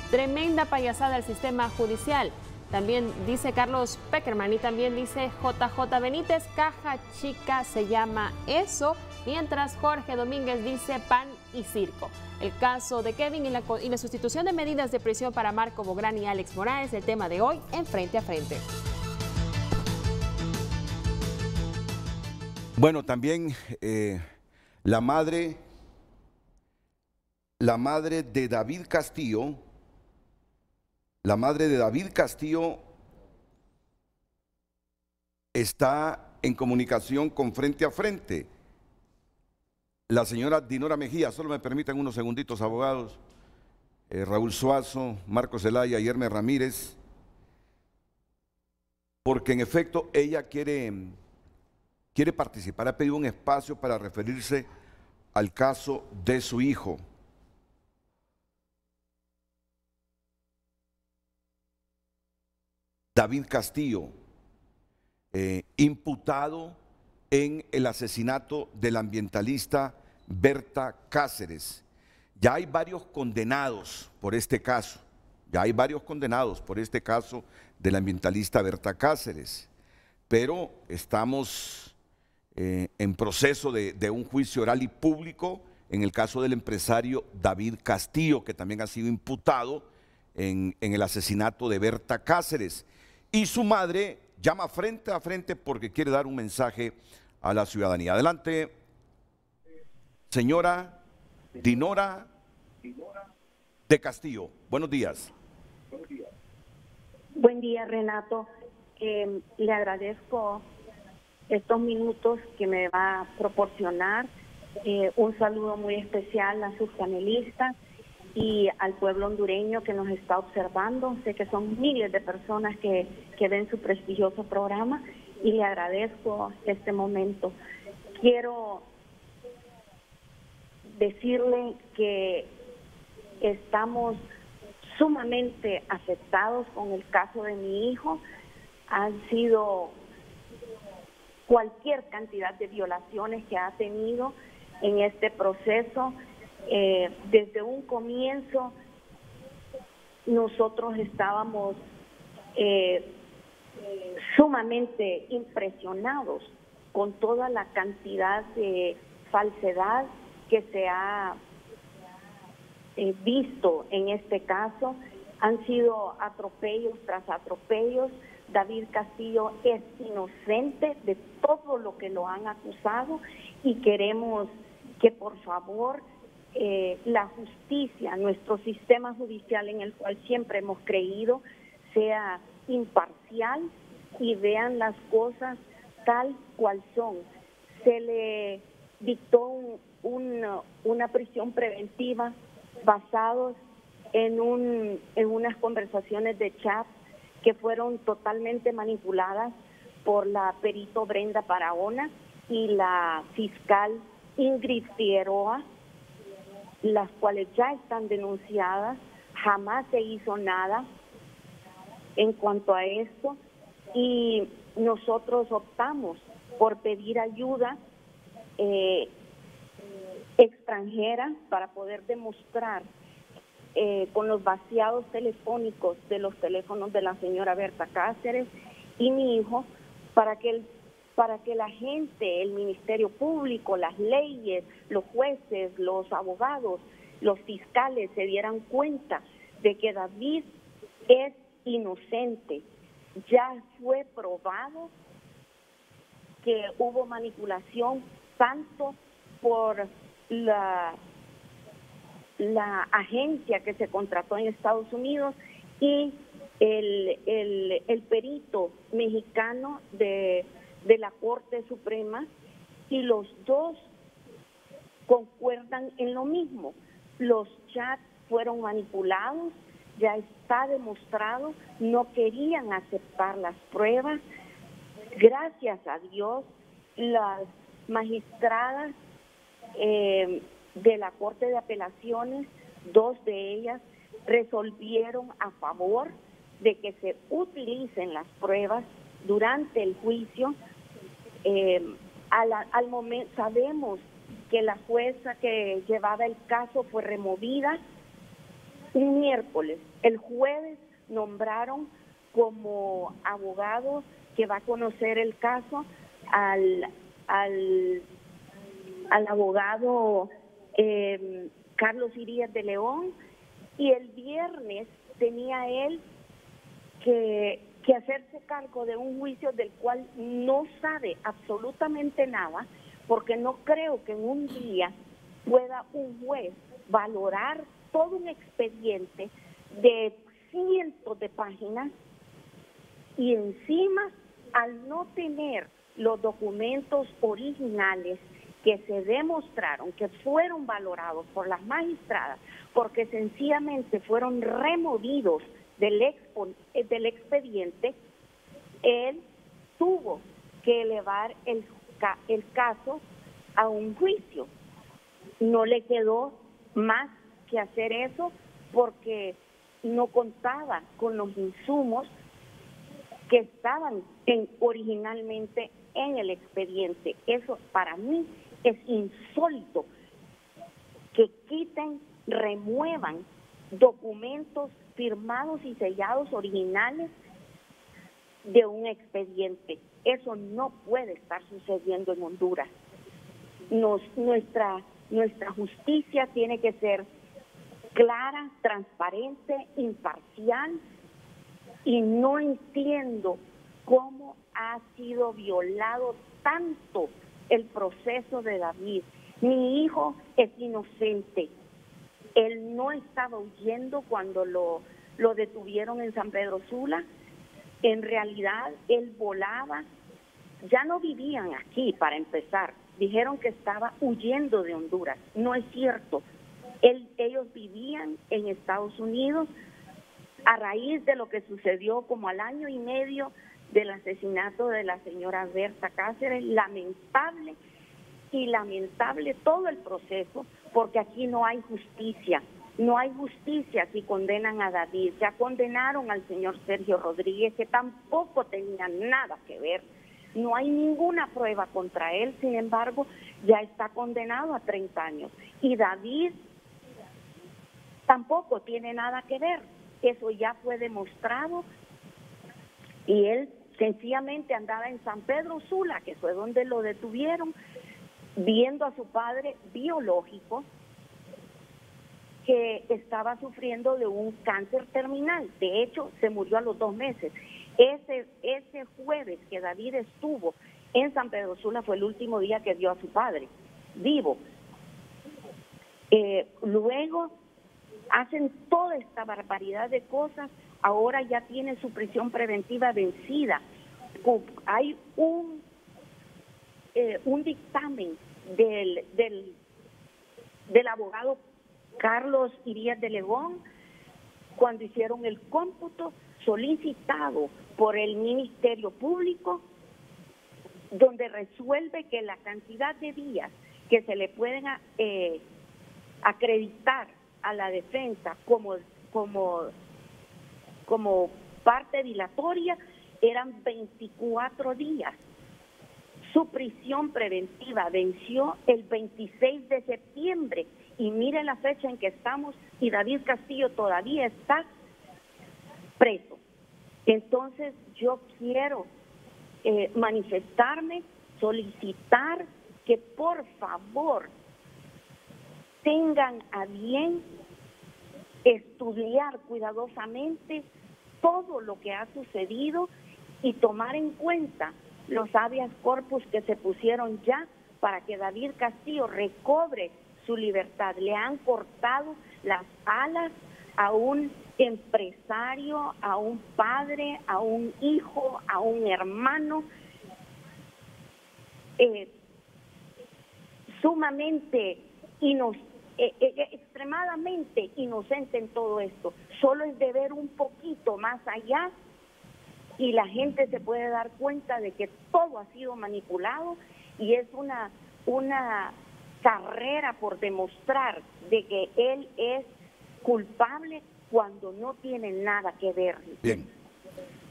[SPEAKER 3] Tremenda payasada al sistema judicial. También dice Carlos Peckerman, y también dice JJ Benítez: caja chica se llama eso. Mientras Jorge Domínguez dice: pan y circo. El caso de Kevin y la sustitución de medidas de prisión para Marco Bográn y Alex Moraes, el tema de hoy en Frente a Frente.
[SPEAKER 2] Bueno, también la madre de David Castillo, La madre de David Castillo está en comunicación con Frente a Frente. La señora Dinora Mejía, solo me permiten unos segunditos, abogados. Raúl Suazo, Marcos Zelaya y Hermes Ramírez, porque en efecto ella quiere participar, ha pedido un espacio para referirse al caso de su hijo. David Castillo, imputado en el asesinato del ambientalista Berta Cáceres. Ya hay varios condenados por este caso, del ambientalista Berta Cáceres, pero estamos en proceso de un juicio oral y público en el caso del empresario David Castillo, que también ha sido imputado en el asesinato de Berta Cáceres. Y su madre llama Frente a Frente porque quiere dar un mensaje a la ciudadanía. Adelante, señora Dinora de Castillo. Buenos días.
[SPEAKER 9] Buen día, Renato. Le agradezco estos minutos que me va a proporcionar. Un saludo muy especial a sus panelistas y al pueblo hondureño que nos está observando. Sé que son miles de personas que ven su prestigioso programa y le agradezco este momento. Quiero decirle que estamos sumamente afectados con el caso de mi hijo. Han sido cualquier cantidad de violaciones que ha tenido en este proceso. Desde un comienzo nosotros estábamos sumamente impresionados con toda la cantidad de falsedad que se ha visto en este caso. Han sido atropellos tras atropellos. David Castillo es inocente de todo lo que lo han acusado y queremos que por favor la justicia, nuestro sistema judicial en el cual siempre hemos creído, sea imparcial y vean las cosas tal cual son. Se le dictó una prisión preventiva basados en unas conversaciones de chat que fueron totalmente manipuladas por la perito Brenda Barahona y la fiscal Ingrid Figueroa, las cuales ya están denunciadas. Jamás se hizo nada en cuanto a esto y nosotros optamos por pedir ayuda extranjera para poder demostrar con los vaciados telefónicos de los teléfonos de la señora Berta Cáceres y mi hijo, para que la gente, el Ministerio Público, las leyes, los jueces, los abogados, los fiscales se dieran cuenta de que David es inocente. Ya fue probado que hubo manipulación tanto por la agencia que se contrató en Estados Unidos y el perito mexicano de la Corte Suprema, y los dos concuerdan en lo mismo. Los chats fueron manipulados, ya está demostrado, no querían aceptar las pruebas. Gracias a Dios, las magistradas de la Corte de Apelaciones, dos de ellas resolvieron a favor de que se utilicen las pruebas durante el juicio. Al momento sabemos que la jueza que llevaba el caso fue removida un miércoles. El jueves nombraron como abogado que va a conocer el caso al abogado Carlos Irías de León, y el viernes tenía él que hacerse cargo de un juicio del cual no sabe absolutamente nada, porque no creo que en un día pueda un juez valorar todo un expediente de cientos de páginas y encima, al no tener los documentos originales que se demostraron, que fueron valorados por las magistradas, porque sencillamente fueron removidos del expediente, él tuvo que elevar el caso a un juicio. No le quedó más que hacer eso porque no contaba con los insumos que estaban originalmente en el expediente. Eso para mí es insólito, que quiten, remuevan documentos firmados y sellados originales de un expediente. Eso no puede estar sucediendo en Honduras. Nuestra justicia tiene que ser clara, transparente, imparcial, y no entiendo cómo ha sido violado tanto el proceso de David. Mi hijo es inocente. Él no estaba huyendo cuando lo detuvieron en San Pedro Sula. En realidad, él volaba. Ya no vivían aquí, para empezar. Dijeron que estaba huyendo de Honduras. No es cierto. Ellos vivían en Estados Unidos a raíz de lo que sucedió como al año y medio del asesinato de la señora Berta Cáceres. Lamentable todo el proceso, porque aquí no hay justicia. No hay justicia si condenan a David. Ya condenaron al señor Sergio Rodríguez, que tampoco tenía nada que ver. No hay ninguna prueba contra él, sin embargo, ya está condenado a 30 años. Y David tampoco tiene nada que ver. Eso ya fue demostrado. Y él sencillamente andaba en San Pedro Sula, que fue donde lo detuvieron, viendo a su padre biológico, que estaba sufriendo de un cáncer terminal. De hecho, se murió a los 2 meses. Ese jueves que David estuvo en San Pedro Sula fue el último día que vio a su padre vivo. Luego hacen toda esta barbaridad de cosas. Ahora ya tiene su prisión preventiva vencida. Hay un dictamen del abogado Carlos Irías de Legón, cuando hicieron el cómputo solicitado por el Ministerio Público, donde resuelve que la cantidad de días que se le pueden acreditar a la defensa como parte dilatoria eran 24 días. Su prisión preventiva venció el 26 de septiembre y mire la fecha en que estamos y David Castillo todavía está preso. Entonces yo quiero manifestarme, solicitar que por favor tengan a bien estudiar cuidadosamente todo lo que ha sucedido y tomar en cuenta los habeas corpus que se pusieron ya para que David Castillo recobre su libertad. Le han cortado las alas a un empresario, a un padre, a un hijo, a un hermano, sumamente extremadamente inocente en todo esto. Solo es de ver un poquito más allá y la gente se puede dar cuenta de que todo ha sido manipulado y es una carrera por demostrar de que él es culpable cuando no tiene nada que ver.
[SPEAKER 2] Bien,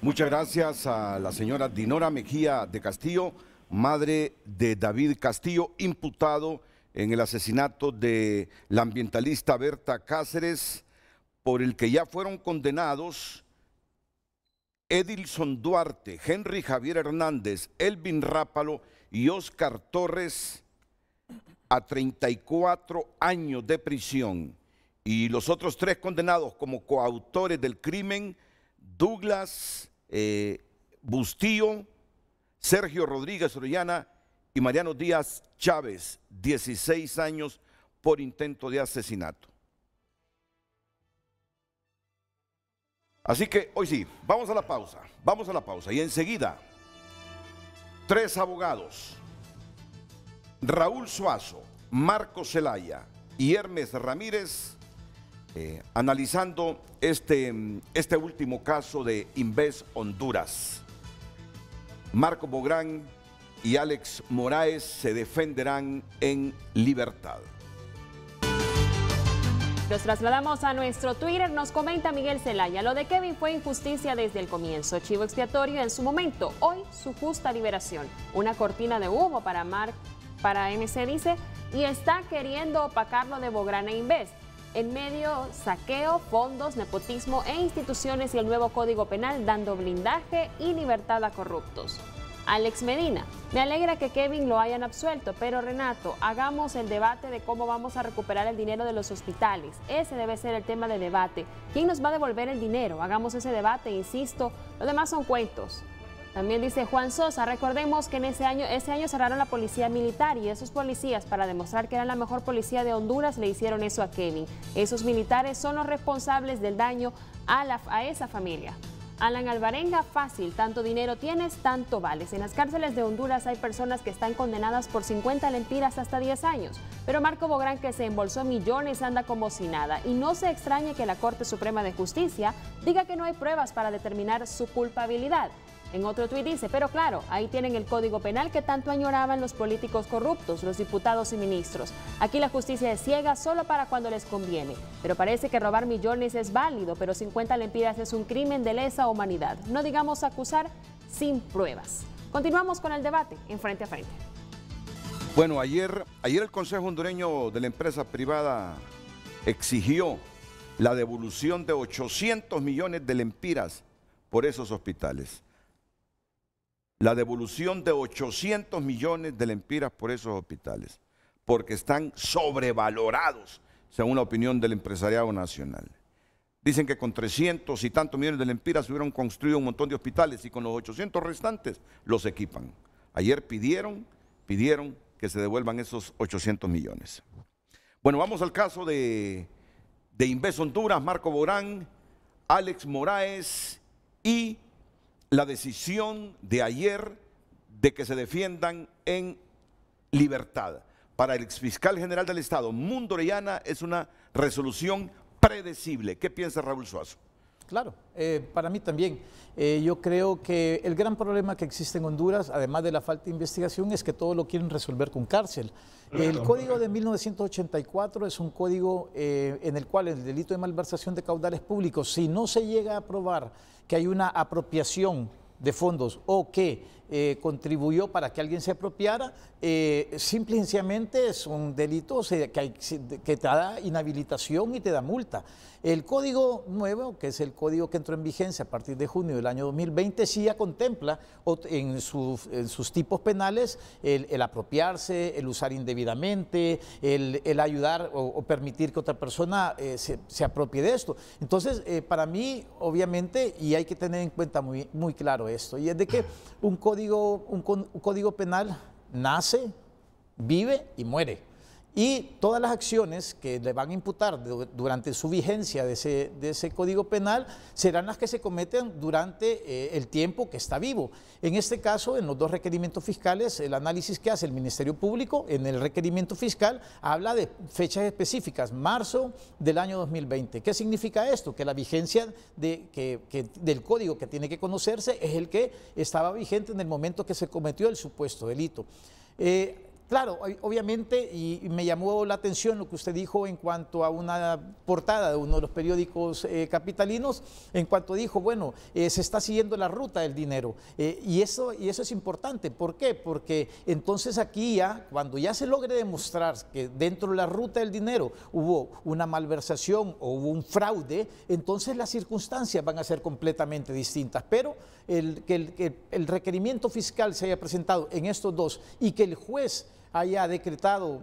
[SPEAKER 2] muchas gracias a la señora Dinora Mejía de Castillo, madre de David Castillo, imputado en el asesinato de la ambientalista Berta Cáceres, por el que ya fueron condenados Edilson Duarte, Henry Javier Hernández, Elvin Rápalo y Oscar Torres a 34 años de prisión. Y los otros 3 condenados como coautores del crimen, Douglas Bustillo, Sergio Rodríguez Orellana y Mariano Díaz Chávez, 16 años por intento de asesinato. Así que hoy sí, vamos a la pausa y enseguida 3 abogados, Raúl Suazo, Marcos Zelaya y Hermes Ramírez, analizando este último caso de Invest Honduras. Marco Bográn y Alex Moraes se defenderán en libertad.
[SPEAKER 3] Nos trasladamos a nuestro Twitter, nos comenta Miguel Zelaya, lo de Kevin fue injusticia desde el comienzo, chivo expiatorio en su momento, hoy su justa liberación, una cortina de humo para MC dice, y está queriendo opacarlo de Bográn e Invest. En medio, saqueo, fondos, nepotismo e instituciones y el nuevo Código Penal dando blindaje y libertad a corruptos. Alex Medina, me alegra que Kevin lo hayan absuelto, pero Renato, hagamos el debate de cómo vamos a recuperar el dinero de los hospitales. Ese debe ser el tema de debate. ¿Quién nos va a devolver el dinero? Hagamos ese debate, insisto, lo demás son cuentos. También dice Juan Sosa, recordemos que ese año cerraron la policía militar y esos policías, para demostrar que eran la mejor policía de Honduras, le hicieron eso a Kevin. Esos militares son los responsables del daño a esa familia. Alan Alvarenga, fácil, tanto dinero tienes, tanto vales. En las cárceles de Honduras hay personas que están condenadas por 50 lempiras hasta 10 años. Pero Marco Bográn, que se embolsó millones, anda como si nada. Y no se extrañe que la Corte Suprema de Justicia diga que no hay pruebas para determinar su culpabilidad. En otro tuit dice, pero claro, ahí tienen el Código Penal que tanto añoraban los políticos corruptos, los diputados y ministros. Aquí la justicia es ciega solo para cuando les conviene. Pero parece que robar millones es válido, pero 50 lempiras es un crimen de lesa humanidad. No digamos acusar sin pruebas. Continuamos con el debate en Frente a Frente.
[SPEAKER 2] Bueno, ayer el Consejo Hondureño de la Empresa Privada exigió la devolución de 800 millones de lempiras por esos hospitales. La devolución de 800 millones de lempiras por esos hospitales, porque están sobrevalorados, según la opinión del empresariado nacional. Dicen que con 300 y tantos millones de lempiras se hubieran construido un montón de hospitales y con los 800 restantes los equipan. Ayer pidieron que se devuelvan esos 800 millones. Bueno, vamos al caso de Invest Honduras, Marco Bográn, Alex Moraes y la decisión de ayer de que se defiendan en libertad. Para el exfiscal general del Estado, Mundo Orellana, es una resolución predecible. ¿Qué piensa Raúl Suazo?
[SPEAKER 8] Claro, para mí también. Yo creo que el gran problema que existe en Honduras, además de la falta de investigación, es que todo lo quieren resolver con cárcel. El código de 1984 es un código en el cual el delito de malversación de caudales públicos, si no se llega a probar que hay una apropiación de fondos o que contribuyó para que alguien se apropiara, simple y sencillamente es un delito que te da inhabilitación y te da multa. El código nuevo, que es el código que entró en vigencia a partir de junio del año 2020, sí ya contempla en sus tipos penales el apropiarse, el usar indebidamente, el ayudar o permitir que otra persona se apropie de esto. Entonces, para mí, obviamente, y hay que tener en cuenta muy claro esto, y es de que un código penal nace, vive y muere. Y todas las acciones que le van a imputar durante su vigencia de ese código penal serán las que se cometen durante el tiempo que está vivo. En este caso, en los dos requerimientos fiscales, el análisis que hace el Ministerio Público en el requerimiento fiscal habla de fechas específicas, marzo del año 2020. ¿Qué significa esto? Que la vigencia del código que tiene que conocerse es el que estaba vigente en el momento que se cometió el supuesto delito. Claro, obviamente, y me llamó la atención lo que usted dijo en cuanto a una portada de uno de los periódicos capitalinos, en cuanto dijo, bueno, se está siguiendo la ruta del dinero. Y eso es importante. ¿Por qué? Porque entonces aquí cuando ya se logre demostrar que dentro de la ruta del dinero hubo una malversación o hubo un fraude, entonces las circunstancias van a ser completamente distintas. Pero que el requerimiento fiscal se haya presentado en estos dos y que el juez haya decretado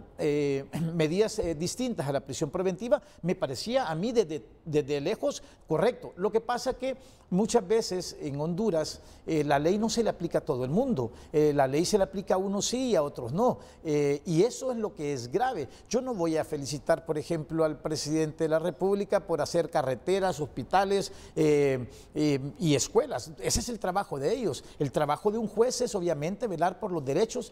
[SPEAKER 8] medidas distintas a la prisión preventiva, me parecía a mí desde lejos correcto. Lo que pasa que muchas veces en Honduras la ley no se le aplica a todo el mundo, la ley se le aplica a unos sí y a otros no, y eso es lo que es grave. Yo no voy a felicitar, por ejemplo, al presidente de la República por hacer carreteras, hospitales y escuelas. Ese es el trabajo de ellos. El trabajo de un juez es obviamente velar por los derechos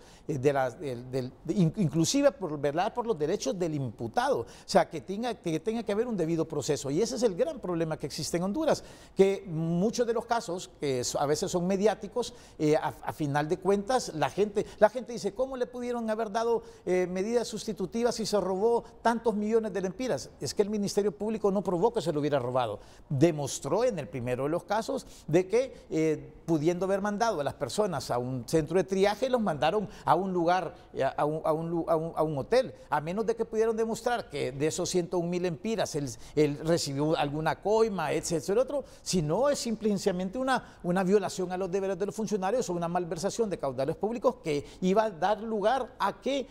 [SPEAKER 8] inclusive por velar por los derechos del imputado, o sea, que tenga que haber un debido proceso, y ese es el gran problema que existe en Honduras, que muchos de los casos, que a veces son mediáticos, a final de cuentas la gente dice, ¿cómo le pudieron haber dado medidas sustitutivas si se robó tantos millones de lempiras? Es que el Ministerio Público no probó que se lo hubiera robado, demostró en el primero de los casos de que pudiendo haber mandado a las personas a un centro de triaje, los mandaron a un lugar, a un hotel, a menos de que pudieron demostrar que de esos 101,000 lempiras él recibió alguna coima, etcétera, otro. Si no, es simplemente una violación a los deberes de los funcionarios o una malversación de caudales públicos que iba a dar lugar a que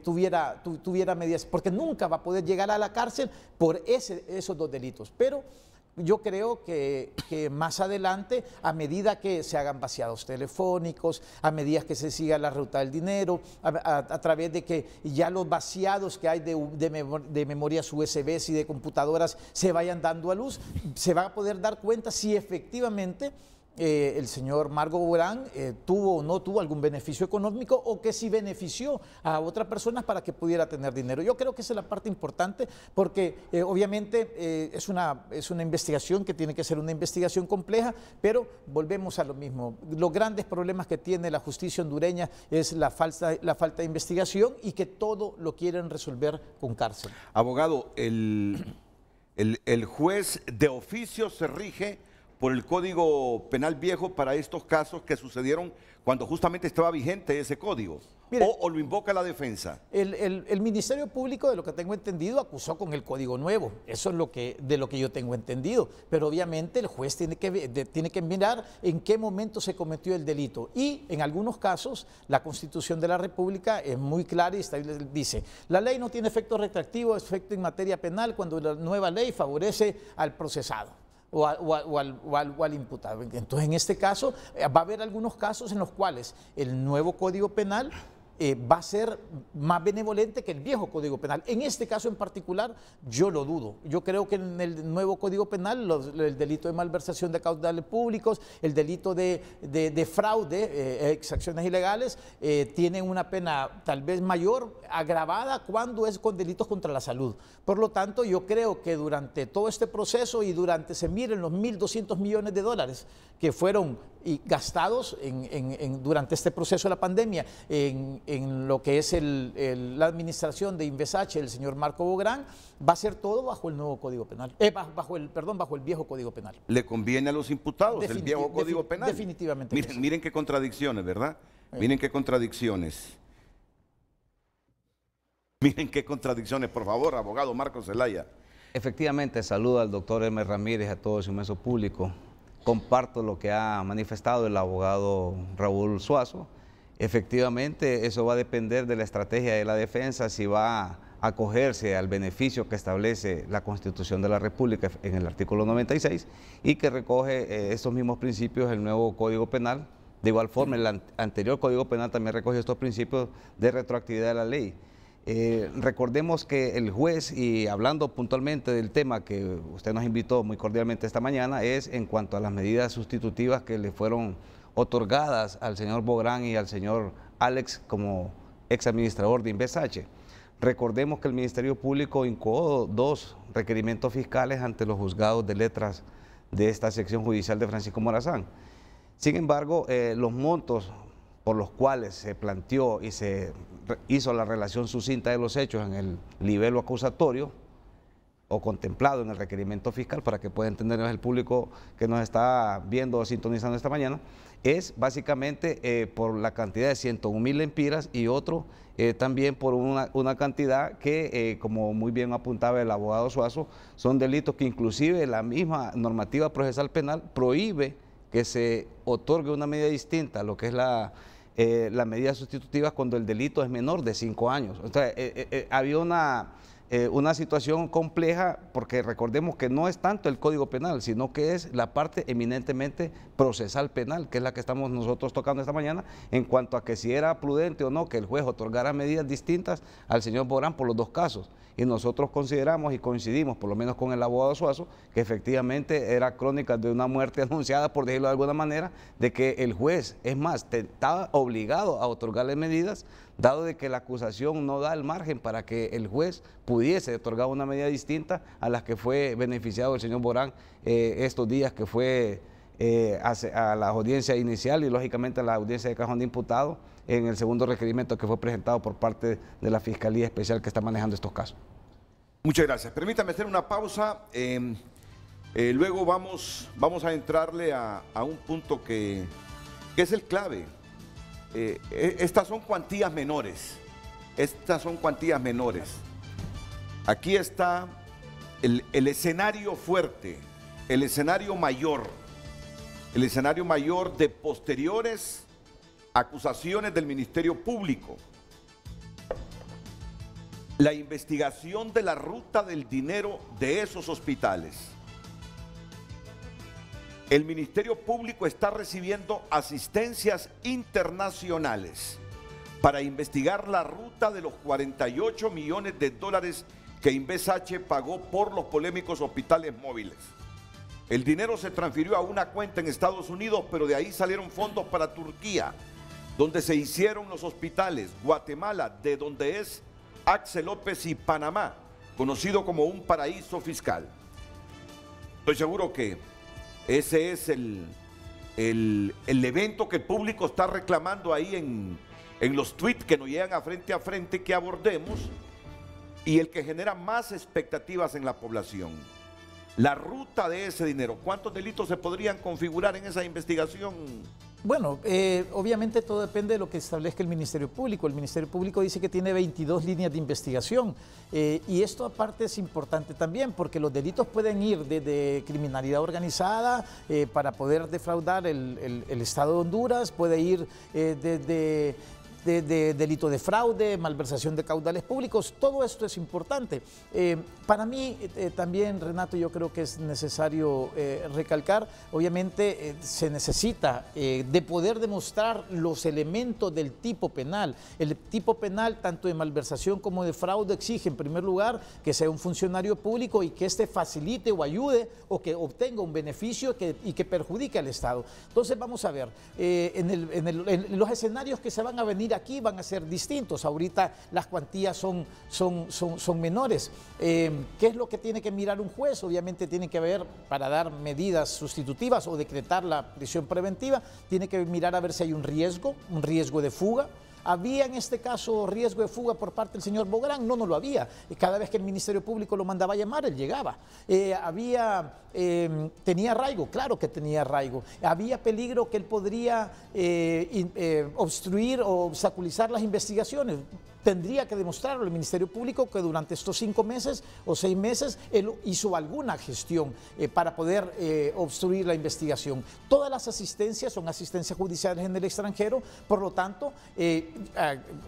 [SPEAKER 8] tuviera medidas, porque nunca va a poder llegar a la cárcel por esos dos delitos. Pero yo creo que más adelante, a medida que se hagan vaciados telefónicos, a medida que se siga la ruta del dinero, a través de que ya los vaciados que hay de memorias USB y de computadoras se vayan dando a luz, se va a poder dar cuenta si efectivamente el señor Marco Bográn tuvo o no tuvo algún beneficio económico, o que si benefició a otras personas para que pudiera tener dinero. Yo creo que esa es la parte importante, porque obviamente es una investigación que tiene que ser una investigación compleja, pero volvemos a lo mismo. Los grandes problemas que tiene la justicia hondureña es la falta de investigación, y que todo lo quieren resolver con cárcel.
[SPEAKER 2] Abogado, el juez de oficio se rige por el Código Penal viejo para estos casos que sucedieron cuando justamente estaba vigente ese código. Mire, o lo invoca la defensa.
[SPEAKER 8] El Ministerio Público, de lo que tengo entendido, acusó con el Código Nuevo. Eso es de lo que yo tengo entendido. Pero obviamente el juez tiene que mirar en qué momento se cometió el delito. Y en algunos casos, la Constitución de la República es muy clara y dice: la ley no tiene efecto retroactivo, efecto en materia penal cuando la nueva ley favorece al procesado o al imputado. Entonces, en este caso, va a haber algunos casos en los cuales el nuevo Código Penal va a ser más benevolente que el viejo Código Penal. En este caso en particular, yo lo dudo. Yo creo que en el nuevo Código Penal, el delito de malversación de caudales públicos, el delito de fraude, exacciones ilegales, tienen una pena tal vez mayor, agravada, cuando es con delitos contra la salud. Por lo tanto, yo creo que durante todo este proceso y se miren los 1.200 millones de dólares que fueron gastados durante este proceso de la pandemia en lo que es la administración de Invesache, el señor Marco Bográn, va a ser todo bajo el nuevo Código Penal, bajo el viejo Código Penal.
[SPEAKER 2] ¿Le conviene a los imputados el viejo Código Penal?
[SPEAKER 8] Definitivamente.
[SPEAKER 2] Miren qué contradicciones, ¿verdad? Miren qué contradicciones. Miren qué contradicciones, por favor, abogado Marcos Zelaya.
[SPEAKER 6] Efectivamente, saludo al doctor M. Ramírez, a todo su inmenso público. Comparto lo que ha manifestado el abogado Raúl Suazo. Efectivamente, eso va a depender de la estrategia de la defensa, si va a acogerse al beneficio que establece la Constitución de la República en el artículo 96 y que recoge estos mismos principios el nuevo Código Penal. De igual forma, el anterior Código Penal también recoge estos principios de retroactividad de la ley. Recordemos que el juez, y hablando puntualmente del tema que usted nos invitó muy cordialmente esta mañana, es en cuanto a las medidas sustitutivas que le fueron otorgadas al señor Bográn y al señor Alex como ex administrador de Invesache. Recordemos que el Ministerio Público incoó 2 requerimientos fiscales ante los juzgados de letras de esta sección judicial de Francisco Morazán. Sin embargo, los montos por los cuales se planteó y se hizo la relación sucinta de los hechos en el libelo acusatorio o contemplado en el requerimiento fiscal, para que pueda entender el público que nos está viendo o sintonizando esta mañana, es básicamente por la cantidad de 101,000 lempiras, y otro también por una cantidad que, como muy bien apuntaba el abogado Suazo, son delitos que inclusive la misma normativa procesal penal prohíbe que se otorgue una medida distinta a lo que es las medidas sustitutivas cuando el delito es menor de 5 años. Entonces, había una situación compleja porque recordemos que no es tanto el Código Penal, sino que es la parte eminentemente procesal penal, que es la que estamos nosotros tocando esta mañana, en cuanto a que si era prudente o no que el juez otorgara medidas distintas al señor Bográn por los dos casos. Y nosotros consideramos y coincidimos, por lo menos con el abogado Suazo, que efectivamente era crónica de una muerte anunciada, por decirlo de alguna manera, de que el juez, es más, estaba obligado a otorgarle medidas, dado de que la acusación no da el margen para que el juez pudiese otorgar una medida distinta a las que fue beneficiado el señor Bográn estos días que fue a la audiencia inicial y lógicamente a la audiencia de cajón de imputado en el segundo requerimiento que fue presentado por parte de la Fiscalía Especial que está manejando estos casos.
[SPEAKER 2] Muchas gracias. Permítame hacer una pausa. Luego vamos a entrarle a un punto que es el clave. Estas son cuantías menores. Aquí está el escenario fuerte, el escenario mayor de posteriores acusaciones del Ministerio Público. La investigación de la ruta del dinero de esos hospitales. El Ministerio Público está recibiendo asistencias internacionales para investigar la ruta de los 48 millones de dólares que Invesache pagó por los polémicos hospitales móviles. El dinero se transfirió a una cuenta en Estados Unidos, pero de ahí salieron fondos para Turquía, donde se hicieron los hospitales, Guatemala, de donde es Axel López, y Panamá, conocido como un paraíso fiscal. Estoy seguro que ese es el evento que el público está reclamando ahí en los tweets que nos llegan a frente que abordemos, y el que genera más expectativas en la población. La ruta de ese dinero, ¿cuántos delitos se podrían configurar en esa investigación?
[SPEAKER 8] Bueno, obviamente todo depende de lo que establezca el Ministerio Público. El Ministerio Público dice que tiene 22 líneas de investigación y esto aparte es importante también porque los delitos pueden ir desde criminalidad organizada para poder defraudar el Estado de Honduras, puede ir desde delito de fraude, malversación de caudales públicos, todo esto es importante. Para mí también, Renato, yo creo que es necesario recalcar, obviamente se necesita de poder demostrar los elementos del tipo penal. El tipo penal, tanto de malversación como de fraude, exige en primer lugar que sea un funcionario público y que éste facilite o ayude o que obtenga un beneficio y que perjudique al Estado. Entonces vamos a ver, en los escenarios que se van a venir aquí van a ser distintos. Ahorita las cuantías son menores. ¿Qué es lo que tiene que mirar un juez? Obviamente tiene que ver, para dar medidas sustitutivas o decretar la prisión preventiva, tiene que mirar a ver si hay un riesgo de fuga. ¿Había en este caso riesgo de fuga por parte del señor Bográn? No lo había. Cada vez que el Ministerio Público lo mandaba a llamar, él llegaba. ¿Tenía arraigo? Claro que tenía arraigo. ¿Había peligro que él podría obstruir o obstaculizar las investigaciones? Tendría que demostrarlo el Ministerio Público que durante estos 5 meses o 6 meses él hizo alguna gestión para poder obstruir la investigación. Todas las asistencias son asistencias judiciales en el extranjero, por lo tanto,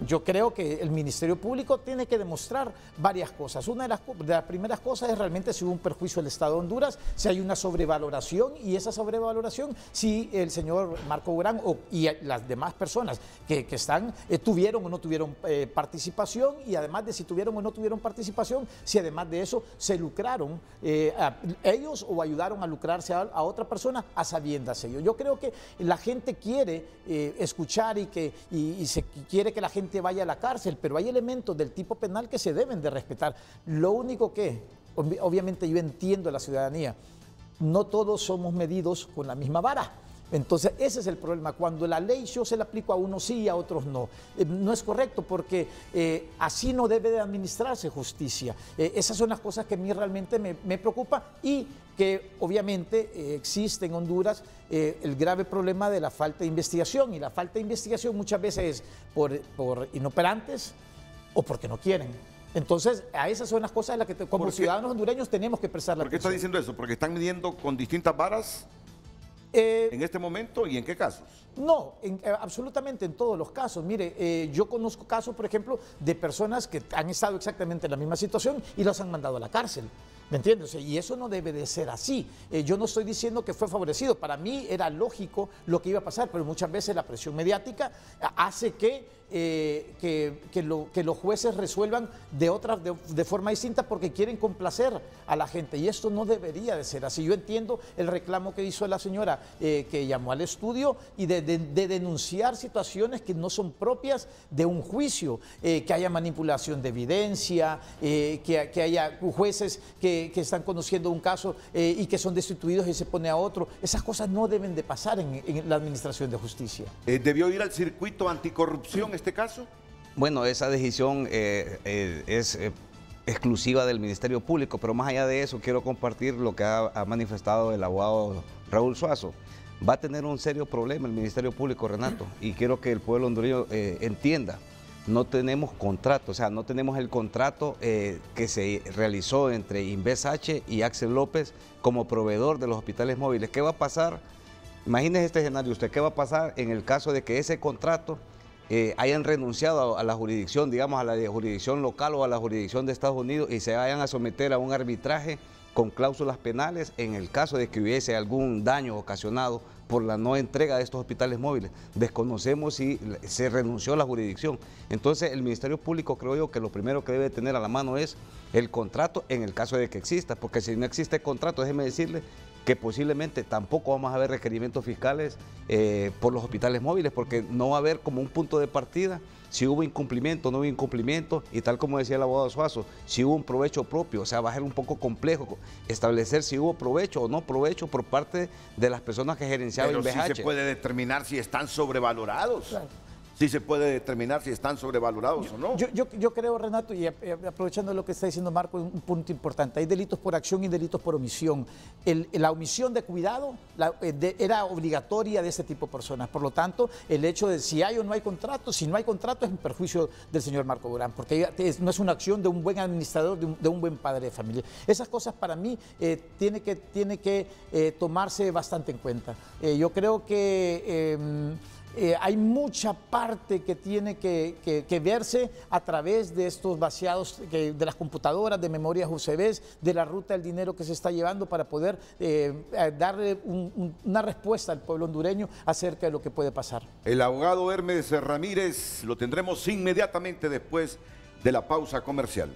[SPEAKER 8] yo creo que el Ministerio Público tiene que demostrar varias cosas. Una de las primeras cosas es realmente si hubo un perjuicio al Estado de Honduras, si hay una sobrevaloración, y esa sobrevaloración, si el señor Marco Bográn y las demás personas que están, tuvieron o no tuvieron participación, y además de si tuvieron o no tuvieron participación, si además de eso se lucraron ellos o ayudaron a lucrarse a otra persona a sabiendas ellos. Yo creo que la gente quiere escuchar y se quiere que la gente vaya a la cárcel, pero hay elementos del tipo penal que se deben de respetar. Lo único que, obviamente yo entiendo a la ciudadanía, no todos somos medidos con la misma vara. Entonces ese es el problema, cuando la ley yo se la aplico a unos sí y a otros no. No es correcto porque así no debe de administrarse justicia. Esas son las cosas que a mí realmente me preocupa, y que obviamente existe en Honduras el grave problema de la falta de investigación, y la falta de investigación muchas veces es por inoperantes o porque no quieren. Entonces, a esas son las cosas en las que como ciudadanos hondureños tenemos que prestar la atención.
[SPEAKER 2] ¿Por qué está diciendo eso? ¿Porque están midiendo con distintas varas? en este momento y en qué casos?
[SPEAKER 8] No, absolutamente en todos los casos. Mire, yo conozco casos, por ejemplo, de personas que han estado exactamente en la misma situación y los han mandado a la cárcel. ¿Me entiendes? Y eso no debe de ser así. Yo no estoy diciendo que fue favorecido. Para mí era lógico lo que iba a pasar, pero muchas veces la presión mediática hace que los jueces resuelvan de forma distinta porque quieren complacer a la gente. Y esto no debería de ser así. Yo entiendo el reclamo que hizo la señora que llamó al estudio y de denunciar situaciones que no son propias de un juicio, que haya manipulación de evidencia, que haya jueces que están conociendo un caso y que son destituidos y se pone a otro. Esas cosas no deben de pasar en la administración de justicia.
[SPEAKER 2] ¿Debió ir al circuito anticorrupción este caso?
[SPEAKER 6] Bueno, esa decisión es exclusiva del Ministerio Público, pero más allá de eso quiero compartir lo que ha manifestado el abogado Raúl Suazo. Va a tener un serio problema el Ministerio Público, Renato, y quiero que el pueblo hondureño entienda. No tenemos contrato, o sea, no tenemos el contrato que se realizó entre Inves H y Axel López como proveedor de los hospitales móviles. ¿Qué va a pasar? Imagínese este escenario usted, ¿qué va a pasar en el caso de que ese contrato hayan renunciado a la jurisdicción, digamos a la jurisdicción local o a la jurisdicción de Estados Unidos y se vayan a someter a un arbitraje con cláusulas penales en el caso de que hubiese algún daño ocasionado por la no entrega de estos hospitales móviles? Desconocemos si se renunció a la jurisdicción. Entonces el Ministerio Público, creo yo, que lo primero que debe tener a la mano es el contrato en el caso de que exista, porque si no existe contrato, déjeme decirle que posiblemente tampoco vamos a ver requerimientos fiscales por los hospitales móviles, porque no va a haber como un punto de partida si hubo incumplimiento o no hubo incumplimiento, y tal como decía el abogado Suazo, si hubo un provecho propio. O sea, va a ser un poco complejo establecer si hubo provecho o no provecho por parte de las personas que gerenciaban Inves H.
[SPEAKER 2] Pero sí se puede determinar si están sobrevalorados. Claro. Sí se puede determinar si están sobrevalorados o no.
[SPEAKER 8] Yo creo, Renato, y aprovechando lo que está diciendo Marco, un punto importante. Hay delitos por acción y delitos por omisión. La omisión de cuidado era obligatoria de ese tipo de personas. Por lo tanto, el hecho de si hay o no hay contrato, si no hay contrato es en perjuicio del señor Marco Durán, porque no es una acción de un buen administrador, de un buen padre de familia. Esas cosas para mí tiene que tomarse bastante en cuenta. Yo creo que hay mucha parte que tiene que verse a través de estos vaciados de las computadoras, de memorias USB, de la ruta del dinero que se está llevando para poder darle una respuesta al pueblo hondureño acerca de lo que puede pasar.
[SPEAKER 2] El abogado Hermes Ramírez lo tendremos inmediatamente después de la pausa comercial.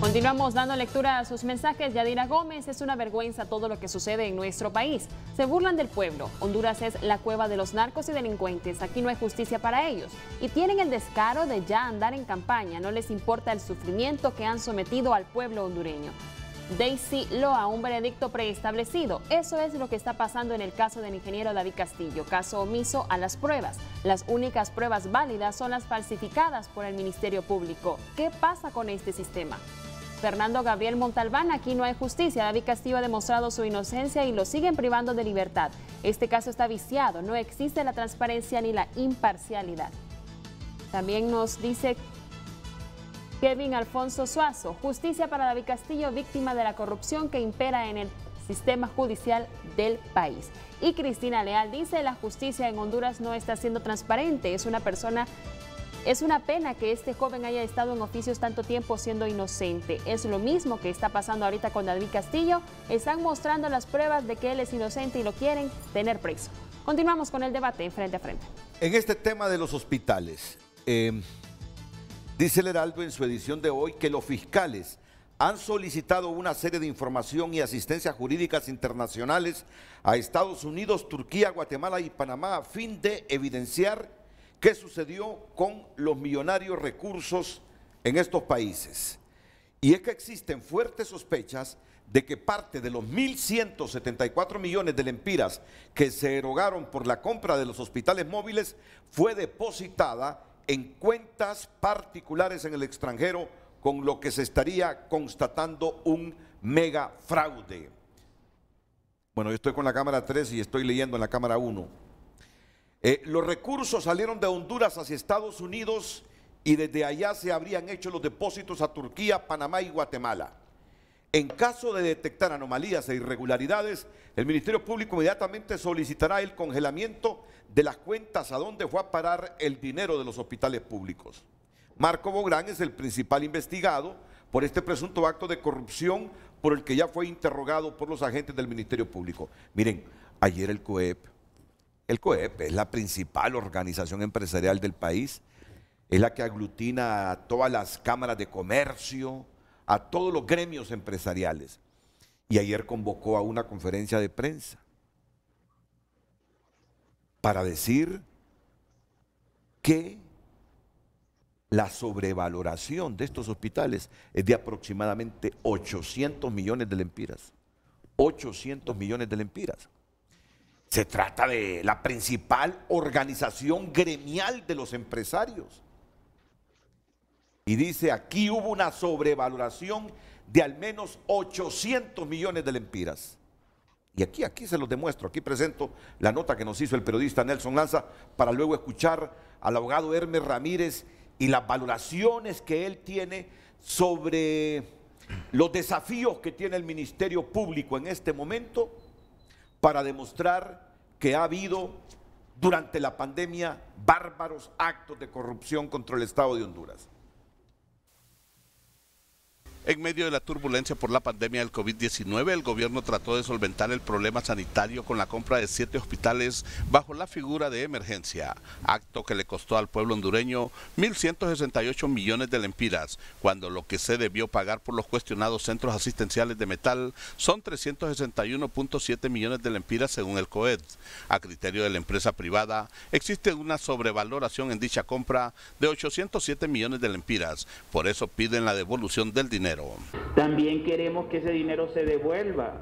[SPEAKER 3] Continuamos dando lectura a sus mensajes. Yadira Gómez: es una vergüenza todo lo que sucede en nuestro país. Se burlan del pueblo. Honduras es la cueva de los narcos y delincuentes. Aquí no hay justicia para ellos. Y tienen el descaro de ya andar en campaña. No les importa el sufrimiento que han sometido al pueblo hondureño. Daisy Loa: un veredicto preestablecido. Eso es lo que está pasando en el caso del ingeniero David Castillo. Caso omiso a las pruebas. Las únicas pruebas válidas son las falsificadas por el Ministerio Público. ¿Qué pasa con este sistema? Fernando Gabriel Montalbán: aquí no hay justicia. David Castillo ha demostrado su inocencia y lo siguen privando de libertad. Este caso está viciado. No existe la transparencia ni la imparcialidad. También nos dice Kevin Alfonso Suazo: justicia para David Castillo, víctima de la corrupción que impera en el sistema judicial del país. Y Cristina Leal dice: la justicia en Honduras no está siendo transparente. Es una pena que este joven haya estado en oficios tanto tiempo siendo inocente. Es lo mismo que está pasando ahorita con David Castillo. Están mostrando las pruebas de que él es inocente y lo quieren tener preso. Continuamos con el debate en Frente a Frente.
[SPEAKER 2] En este tema de los hospitales, dice el Heraldo en su edición de hoy que los fiscales han solicitado una serie de información y asistencia jurídicas internacionales a Estados Unidos, Turquía, Guatemala y Panamá a fin de evidenciar qué sucedió con los millonarios recursos en estos países. Y es que existen fuertes sospechas de que parte de los 1.174 millones de lempiras que se erogaron por la compra de los hospitales móviles fue depositada en cuentas particulares en el extranjero, con lo que se estaría constatando un mega fraude. Bueno, yo estoy con la cámara 3 y estoy leyendo en la cámara 1. Los recursos salieron de Honduras hacia Estados Unidos y desde allá se habrían hecho los depósitos a Turquía, Panamá y Guatemala. En caso de detectar anomalías e irregularidades, el Ministerio Público inmediatamente solicitará el congelamiento de las cuentas a donde fue a parar el dinero de los hospitales públicos. Marco Bográn es el principal investigado por este presunto acto de corrupción por el que ya fue interrogado por los agentes del Ministerio Público. Miren, ayer el COEP es la principal organización empresarial del país, es la que aglutina a todas las cámaras de comercio, a todos los gremios empresariales. Y ayer convocó a una conferencia de prensa para decir que la sobrevaloración de estos hospitales es de aproximadamente 800 millones de lempiras. 800 millones de lempiras. Se trata de la principal organización gremial de los empresarios. Y dice, aquí hubo una sobrevaloración de al menos 800 millones de lempiras. Y aquí se los demuestro, aquí presento la nota que nos hizo el periodista Nelson Lanza para luego escuchar al abogado Hermes Ramírez y las valoraciones que él tiene sobre los desafíos que tiene el Ministerio Público en este momento para demostrar que ha habido durante la pandemia bárbaros actos de corrupción contra el Estado de Honduras.
[SPEAKER 10] En medio de la turbulencia por la pandemia del COVID-19, el gobierno trató de solventar el problema sanitario con la compra de 7 hospitales bajo la figura de emergencia, acto que le costó al pueblo hondureño 1.168 millones de lempiras, cuando lo que se debió pagar por los cuestionados centros asistenciales de metal son 361.7 millones de lempiras según el COED. A criterio de la empresa privada, existe una sobrevaloración en dicha compra de 807 millones de lempiras, por eso piden la devolución del dinero.
[SPEAKER 11] También queremos que ese dinero se devuelva.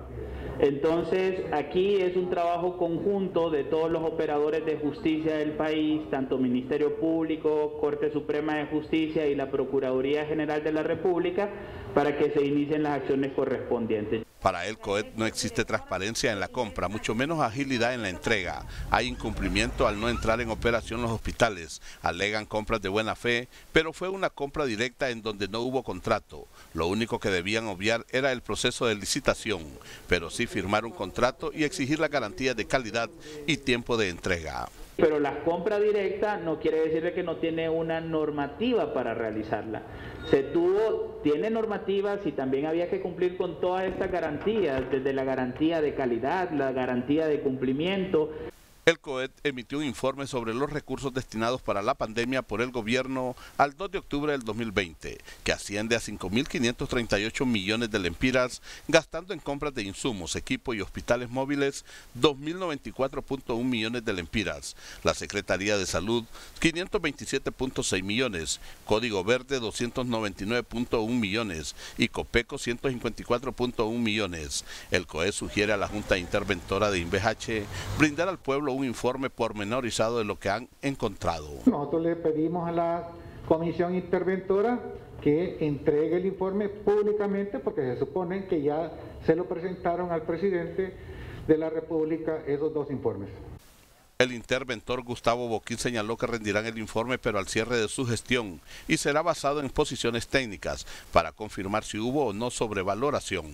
[SPEAKER 11] Entonces, aquí es un trabajo conjunto de todos los operadores de justicia del país, tanto Ministerio Público, Corte Suprema de Justicia y la Procuraduría General de la República, para que se inicien las acciones correspondientes.
[SPEAKER 10] Para el COED no existe transparencia en la compra, mucho menos agilidad en la entrega. Hay incumplimiento al no entrar en operación los hospitales. Alegan compras de buena fe, pero fue una compra directa en donde no hubo contrato. Lo único que debían obviar era el proceso de licitación, pero sí firmar un contrato y exigir la garantía de calidad y tiempo de entrega.
[SPEAKER 11] Pero la compra directa no quiere decir que no tiene una normativa para realizarla. Tiene normativas y también había que cumplir con todas estas garantías, desde la garantía de calidad, la garantía de cumplimiento.
[SPEAKER 10] El COED emitió un informe sobre los recursos destinados para la pandemia por el gobierno al 2 de octubre del 2020, que asciende a 5.538 millones de lempiras, gastando en compras de insumos, equipo y hospitales móviles 2.094.1 millones de lempiras. La Secretaría de Salud 527.6 millones, Código Verde 299.1 millones y Copeco 154.1 millones. El COED sugiere a la Junta Interventora de INVH brindar al pueblo un informe pormenorizado de lo que han encontrado.
[SPEAKER 12] Nosotros le pedimos a la comisión interventora que entregue el informe públicamente, porque se supone que ya se lo presentaron al presidente de la República esos 2 informes.
[SPEAKER 10] El interventor Gustavo Boquín señaló que rendirán el informe pero al cierre de su gestión y será basado en posiciones técnicas para confirmar si hubo o no sobrevaloración.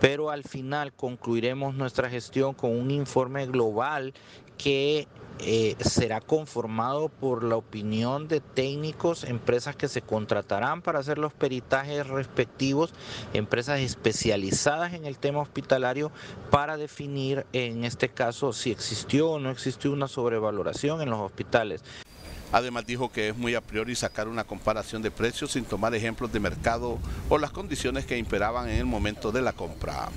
[SPEAKER 13] Pero al final concluiremos nuestra gestión con un informe global que será conformado por la opinión de técnicos, empresas que se contratarán para hacer los peritajes respectivos, empresas especializadas en el tema hospitalario, para definir en este caso si existió o no existió una sobrevaloración en los hospitales.
[SPEAKER 10] Además dijo que es muy a priori sacar una comparación de precios sin tomar ejemplos de mercado o las condiciones que imperaban en el momento de la compra.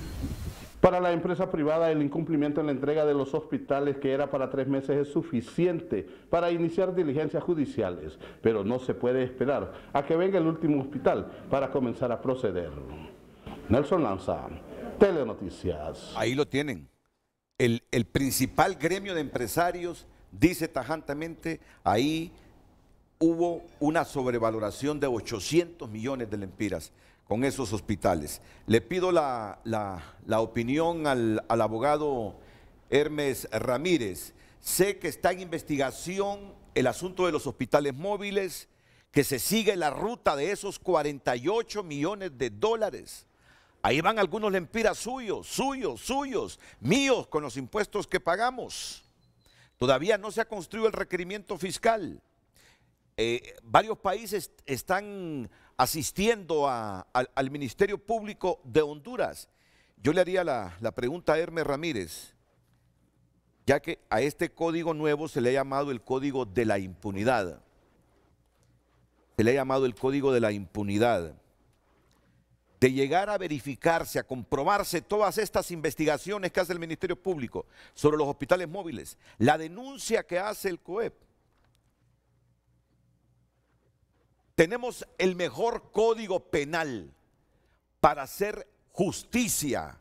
[SPEAKER 14] Para la empresa privada, el incumplimiento en la entrega de los hospitales, que era para 3 meses, es suficiente para iniciar diligencias judiciales, pero no se puede esperar a que venga el último hospital para comenzar a proceder. Nelson Lanza, Telenoticias.
[SPEAKER 2] Ahí lo tienen. El principal gremio de empresarios dice tajantemente, ahí hubo una sobrevaloración de 800 millones de lempiras con esos hospitales. Le pido la opinión al abogado Hermes Ramírez. Sé que está en investigación el asunto de los hospitales móviles, que se sigue la ruta de esos 48 millones de dólares. Ahí van algunos lempiras suyos, míos, con los impuestos que pagamos. Todavía no se ha construido el requerimiento fiscal. Varios países están asistiendo al Ministerio Público de Honduras. Yo le haría la pregunta a Hermes Ramírez, ya que a este código nuevo se le ha llamado el Código de la Impunidad. Se le ha llamado el Código de la Impunidad. De llegar a verificarse, a comprobarse todas estas investigaciones que hace el Ministerio Público sobre los hospitales móviles, la denuncia que hace el COEP. Tenemos el mejor código penal para hacer justicia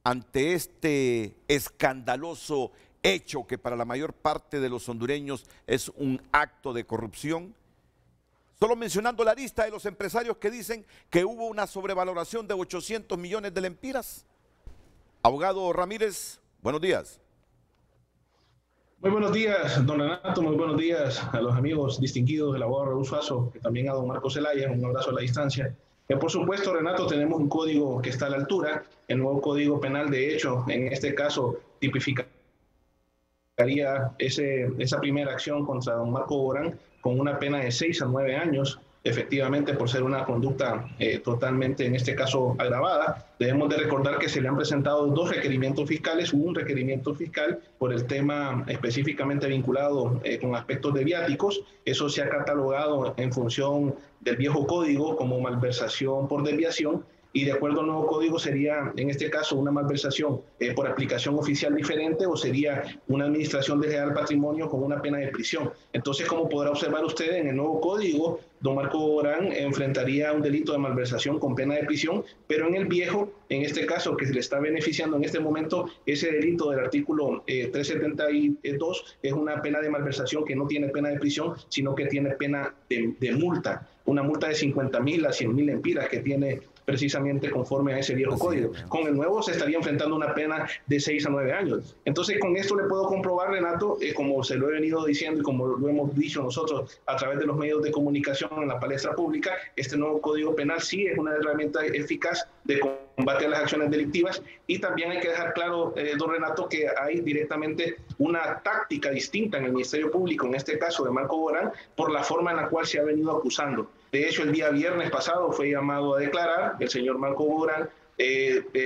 [SPEAKER 2] ante este escandaloso hecho que para la mayor parte de los hondureños es un acto de corrupción. Solo mencionando la lista de los empresarios que dicen que hubo una sobrevaloración de 800 millones de lempiras. Abogado Ramírez, buenos días.
[SPEAKER 15] Muy buenos días, don Renato, muy buenos días a los amigos distinguidos del abogado Raúl Suazo, que también a don Marco Zelaya, un abrazo a la distancia. Por supuesto, Renato, tenemos un código que está a la altura, el nuevo Código Penal, de hecho, en este caso tipificaría esa primera acción contra don Marco Borán con una pena de 6 a 9 años, efectivamente por ser una conducta totalmente, en este caso, agravada. Debemos de recordar que se le han presentado 2 requerimientos fiscales, un requerimiento fiscal por el tema específicamente vinculado con aspectos de viáticos. Eso se ha catalogado en función del viejo código como malversación por desviación, y de acuerdo al nuevo código sería, en este caso, una malversación por aplicación oficial diferente, o sería una administración desleal al patrimonio con una pena de prisión. Entonces, como podrá observar usted, en el nuevo código, don Marco Borán enfrentaría un delito de malversación con pena de prisión, pero en el viejo, en este caso, que se le está beneficiando en este momento, ese delito del artículo 372 es una pena de malversación que no tiene pena de prisión, sino que tiene pena de multa, una multa de 50.000 a 100.000 lempiras que tiene precisamente conforme a ese viejo código. Con el nuevo se estaría enfrentando una pena de 6 a 9 años. Entonces, con esto le puedo comprobar, Renato, como se lo he venido diciendo y como lo hemos dicho nosotros a través de los medios de comunicación en la palestra pública, este nuevo Código Penal sí es una herramienta eficaz de combate a las acciones delictivas, y también hay que dejar claro, don Renato, que hay directamente una táctica distinta en el Ministerio Público, en este caso de Marco Borán, por la forma en la cual se ha venido acusando. De hecho, el día viernes pasado fue llamado a declarar el señor Marco Borán,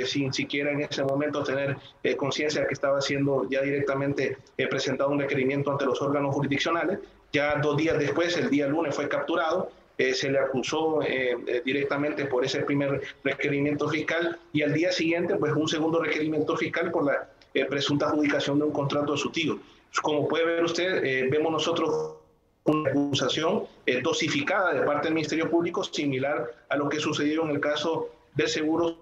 [SPEAKER 15] sin siquiera en ese momento tener conciencia de que estaba siendo ya directamente presentado un requerimiento ante los órganos jurisdiccionales. Ya 2 días después, el día lunes, fue capturado. Se le acusó directamente por ese primer requerimiento fiscal, y al día siguiente, pues, un segundo requerimiento fiscal por la presunta adjudicación de un contrato de su tío. Como puede ver usted, vemos nosotros una acusación dosificada de parte del Ministerio Público, similar a lo que sucedió en el caso del Seguro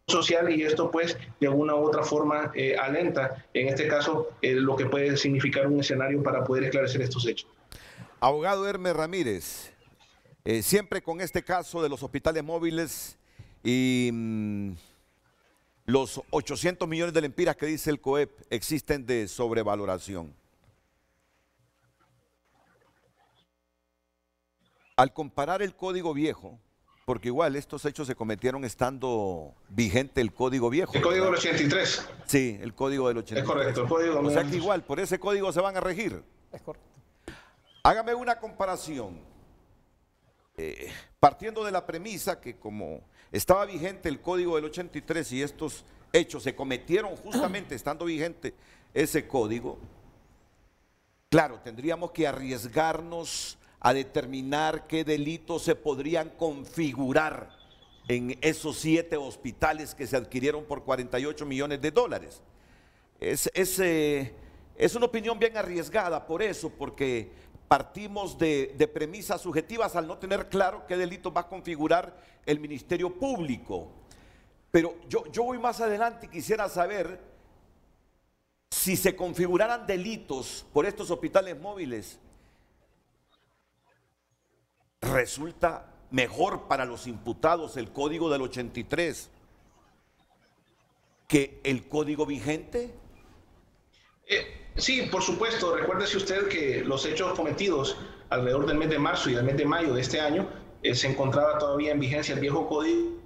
[SPEAKER 15] Social, y esto, pues, de alguna u otra forma alenta, en este caso, lo que puede significar un escenario para poder esclarecer estos hechos.
[SPEAKER 2] Abogado Hermes Ramírez, siempre con este caso de los hospitales móviles y los 800 millones de lempiras que dice el COEP existen de sobrevaloración. Al comparar el código viejo, porque igual estos hechos se cometieron estando vigente el código viejo.
[SPEAKER 15] El código del 83.
[SPEAKER 2] Sí, el código del 83.
[SPEAKER 15] Es correcto, el código.
[SPEAKER 2] O sea que igual, por ese código se van a regir.
[SPEAKER 8] Es correcto.
[SPEAKER 2] Hágame una comparación. Partiendo de la premisa que como estaba vigente el código del 83 y estos hechos se cometieron justamente estando vigente ese código, claro, tendríamos que arriesgarnos a determinar qué delitos se podrían configurar en esos 7 hospitales que se adquirieron por 48 millones de dólares. Es una opinión bien arriesgada por eso, porque partimos de premisas subjetivas al no tener claro qué delitos va a configurar el Ministerio Público. Pero yo voy más adelante y quisiera saber si se configuraran delitos por estos hospitales móviles. ¿Resulta mejor para los imputados el código del 83 que el código vigente?
[SPEAKER 15] Sí, por supuesto. Recuérdese usted que los hechos cometidos alrededor del mes de marzo y del mes de mayo de este año, se encontraba todavía en vigencia el viejo código,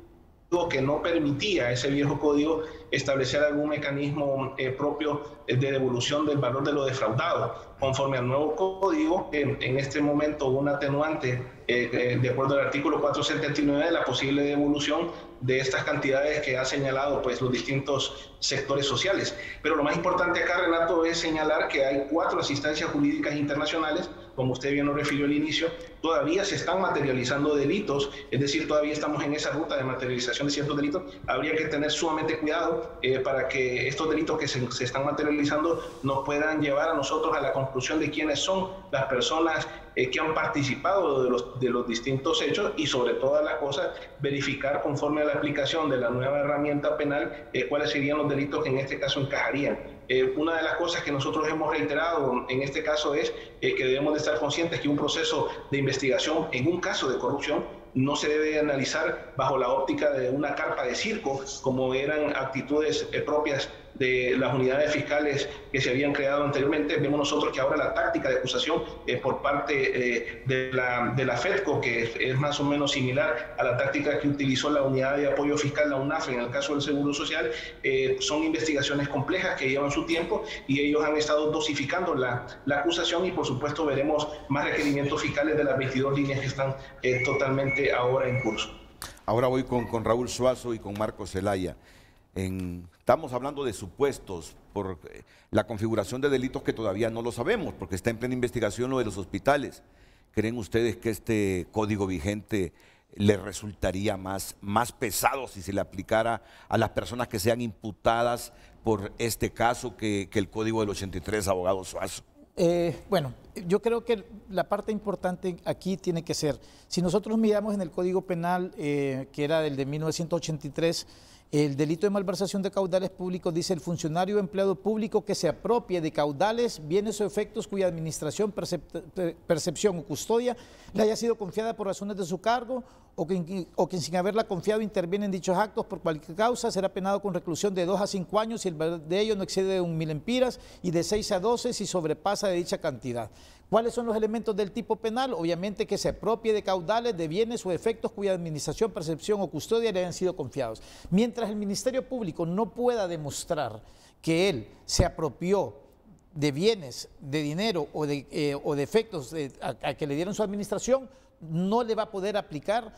[SPEAKER 15] que no permitía ese viejo código establecer algún mecanismo propio de devolución del valor de lo defraudado. Conforme al nuevo código, en este momento un atenuante, de acuerdo al artículo 479, de la posible devolución de estas cantidades que ha señalado pues, los distintos sectores sociales. Pero lo más importante acá, Renato, es señalar que hay 4 asistencias jurídicas internacionales, como usted bien lo refirió al inicio, todavía se están materializando delitos, es decir, todavía estamos en esa ruta de materialización de ciertos delitos. Habría que tener sumamente cuidado para que estos delitos que se están materializando nos puedan llevar a nosotros a la conclusión de quiénes son las personas que han participado de los distintos hechos y sobre todas las cosas verificar conforme a la aplicación de la nueva herramienta penal cuáles serían los delitos que en este caso encajarían. Una de las cosas que nosotros hemos reiterado en este caso es que debemos de estar conscientes que un proceso de investigación en un caso de corrupción no se debe analizar bajo la óptica de una carpa de circo, como eran actitudes propias de las unidades fiscales que se habían creado anteriormente. Vemos nosotros que ahora la táctica de acusación por parte de la FEDCO, que es más o menos similar a la táctica que utilizó la unidad de apoyo fiscal, la UNAFRE, en el caso del Seguro Social, son investigaciones complejas que llevan su tiempo y ellos han estado dosificando la acusación y por supuesto veremos más requerimientos fiscales de las 22 líneas que están totalmente ahora en curso.
[SPEAKER 2] Ahora voy con Raúl Suazo y con Marcos Zelaya. Estamos hablando de supuestos por la configuración de delitos que todavía no lo sabemos, porque está en plena investigación lo de los hospitales. ¿Creen ustedes que este código vigente le resultaría más pesado si se le aplicara a las personas que sean imputadas por este caso que el código del 83, abogado Suazo?
[SPEAKER 8] Bueno, yo creo que la parte importante aquí tiene que ser, si nosotros miramos en el Código Penal, que era del de 1983, el delito de malversación de caudales públicos dice: el funcionario o empleado público que se apropie de caudales, bienes o efectos cuya administración, percepción o custodia le haya sido confiada por razones de su cargo o quien sin haberla confiado interviene en dichos actos por cualquier causa, será penado con reclusión de 2 a 5 años si el valor de ello no excede 1.000 empiras y de 6 a 12 si sobrepasa de dicha cantidad. ¿Cuáles son los elementos del tipo penal? Obviamente que se apropie de caudales, de bienes o efectos cuya administración, percepción o custodia le hayan sido confiados. Mientras el Ministerio Público no pueda demostrar que él se apropió de bienes, de dinero o de efectos a que le dieron su administración, no le va a poder aplicar,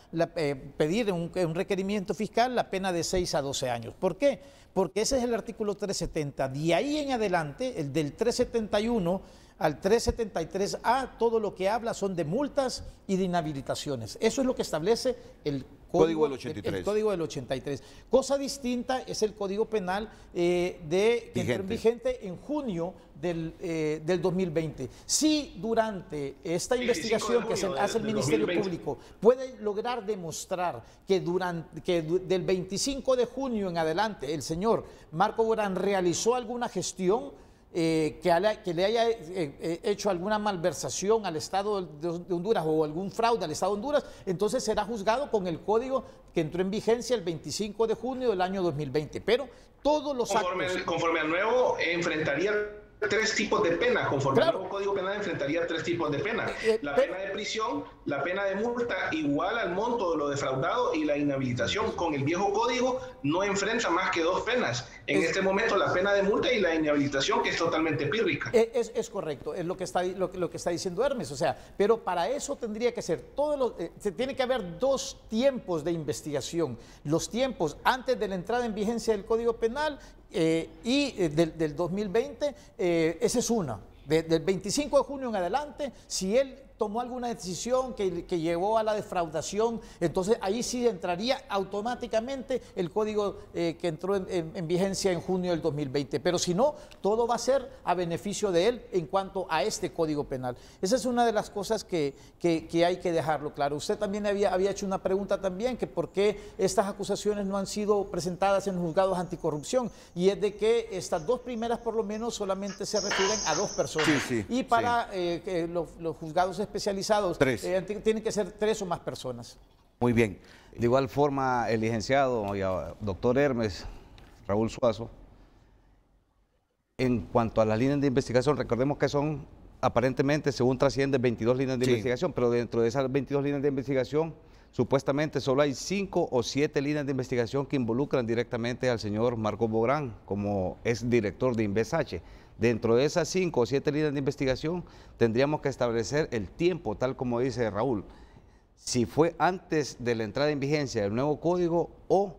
[SPEAKER 8] pedir un requerimiento fiscal la pena de 6 a 12 años. ¿Por qué? Porque ese es el artículo 370. De ahí en adelante, el del 371 al 373A, todo lo que habla son de multas y de inhabilitaciones. Eso es lo que establece el Código del 83. El Código del 83. Cosa distinta es el Código Penal que entró en vigente en junio del 2020. Si durante esta investigación que hace el Ministerio Público puede lograr demostrar que del 25 de junio en adelante el señor Marco Borán realizó alguna gestión que le haya hecho alguna malversación al Estado de Honduras o algún fraude al Estado de Honduras, entonces será juzgado con el código que entró en vigencia el 25 de junio del año 2020. Pero todos los actos...
[SPEAKER 15] Conforme al nuevo, enfrentaría 3 tipos de pena. Conforme al nuevo Código Penal enfrentaría 3 tipos de pena. La pena de prisión, la pena de multa igual al monto de lo defraudado y la inhabilitación. Con el viejo código no enfrenta más que 2 penas. En este momento la pena de multa y la inhabilitación, que es totalmente pírrica.
[SPEAKER 8] Es correcto, es lo que está diciendo Hermes. O sea, pero para eso tendría que ser tiene que haber 2 tiempos de investigación. Los tiempos antes de la entrada en vigencia del Código Penal y del 2020, esa es una. Del 25 de junio en adelante, si él tomó alguna decisión que llevó a la defraudación, entonces ahí sí entraría automáticamente el código que entró en vigencia en junio del 2020. Pero si no, todo va a ser a beneficio de él en cuanto a este Código Penal. Esa es una de las cosas que hay que dejarlo claro. Usted también había hecho una pregunta también, que por qué estas acusaciones no han sido presentadas en juzgados anticorrupción, y es de que estas 2 primeras por lo menos solamente se refieren a 2 personas. Sí, y para los juzgados especializados tienen que ser 3 o más personas.
[SPEAKER 6] Muy bien. De igual forma, el licenciado doctor Hermes, Raúl Suazo, en cuanto a las líneas de investigación, recordemos que son aparentemente, según trasciende, 22 líneas de investigación, pero dentro de esas 22 líneas de investigación, supuestamente solo hay 5 o 7 líneas de investigación que involucran directamente al señor Marcos Bográn como es director de INVESH. Dentro de esas 5 o 7 líneas de investigación tendríamos que establecer el tiempo, tal como dice Raúl, si fue antes de la entrada en vigencia del nuevo código o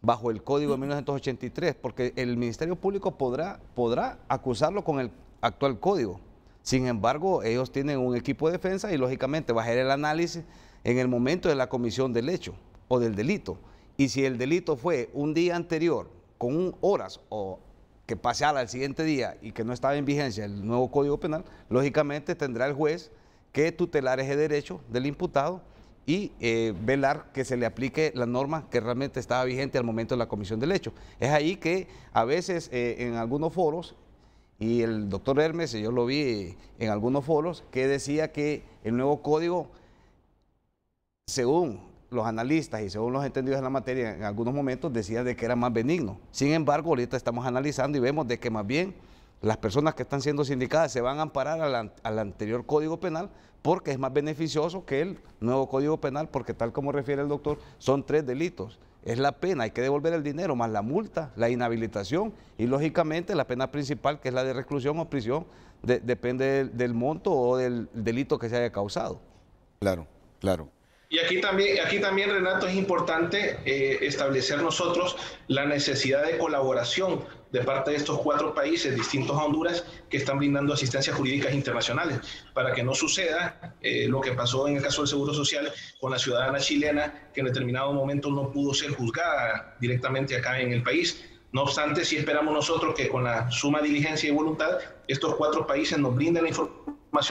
[SPEAKER 6] bajo el código de 1983, porque el Ministerio Público podrá acusarlo con el actual código. Sin embargo, ellos tienen un equipo de defensa y lógicamente va a hacer el análisis en el momento de la comisión del hecho o del delito. Y si el delito fue un día anterior, con horas o que pasara al siguiente día y que no estaba en vigencia el nuevo Código Penal, lógicamente tendrá el juez que tutelar ese derecho del imputado y velar que se le aplique la norma que realmente estaba vigente al momento de la comisión del hecho. Es ahí que a veces en algunos foros, y el doctor Hermes, yo lo vi en algunos foros, que decía que el nuevo código, según los analistas y según los entendidos en la materia, en algunos momentos decían de que era más benigno. Sin embargo, ahorita estamos analizando y vemos de que más bien las personas que están siendo sindicadas se van a amparar al anterior Código Penal porque es más beneficioso que el nuevo Código Penal, porque tal como refiere el doctor, son 3 delitos. Es la pena, hay que devolver el dinero, más la multa, la inhabilitación y lógicamente la pena principal, que es la de reclusión o prisión, depende del monto o del delito que se haya causado.
[SPEAKER 2] Claro, claro.
[SPEAKER 15] Y aquí también, Renato, es importante establecer nosotros la necesidad de colaboración de parte de estos 4 países distintos a Honduras que están brindando asistencias jurídicas internacionales para que no suceda lo que pasó en el caso del Seguro Social con la ciudadana chilena que en determinado momento no pudo ser juzgada directamente acá en el país. No obstante, sí esperamos nosotros que con la suma diligencia y voluntad estos 4 países nos brinden la información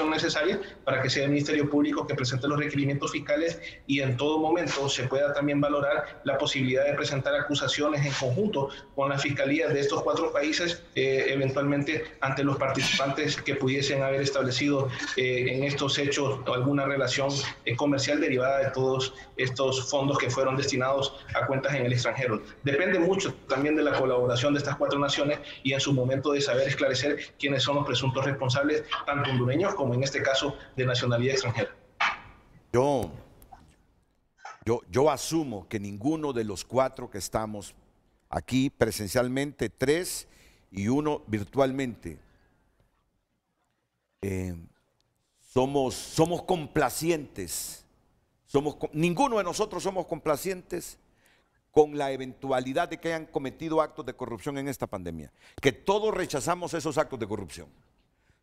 [SPEAKER 15] necesaria para que sea el Ministerio Público que presente los requerimientos fiscales y en todo momento se pueda también valorar la posibilidad de presentar acusaciones en conjunto con las fiscalías de estos 4 países, eventualmente ante los participantes que pudiesen haber establecido en estos hechos alguna relación comercial derivada de todos estos fondos que fueron destinados a cuentas en el extranjero. Depende mucho también de la colaboración de estas 4 naciones y en su momento de saber esclarecer quiénes son los presuntos responsables, tanto hondureños como en este caso de nacionalidad extranjera.
[SPEAKER 2] Yo asumo que ninguno de los 4 que estamos aquí presencialmente, 3 y 1 virtualmente, somos complacientes. Ninguno de nosotros somos complacientes con la eventualidad de que hayan cometido actos de corrupción en esta pandemia. Que todos rechazamos esos actos de corrupción.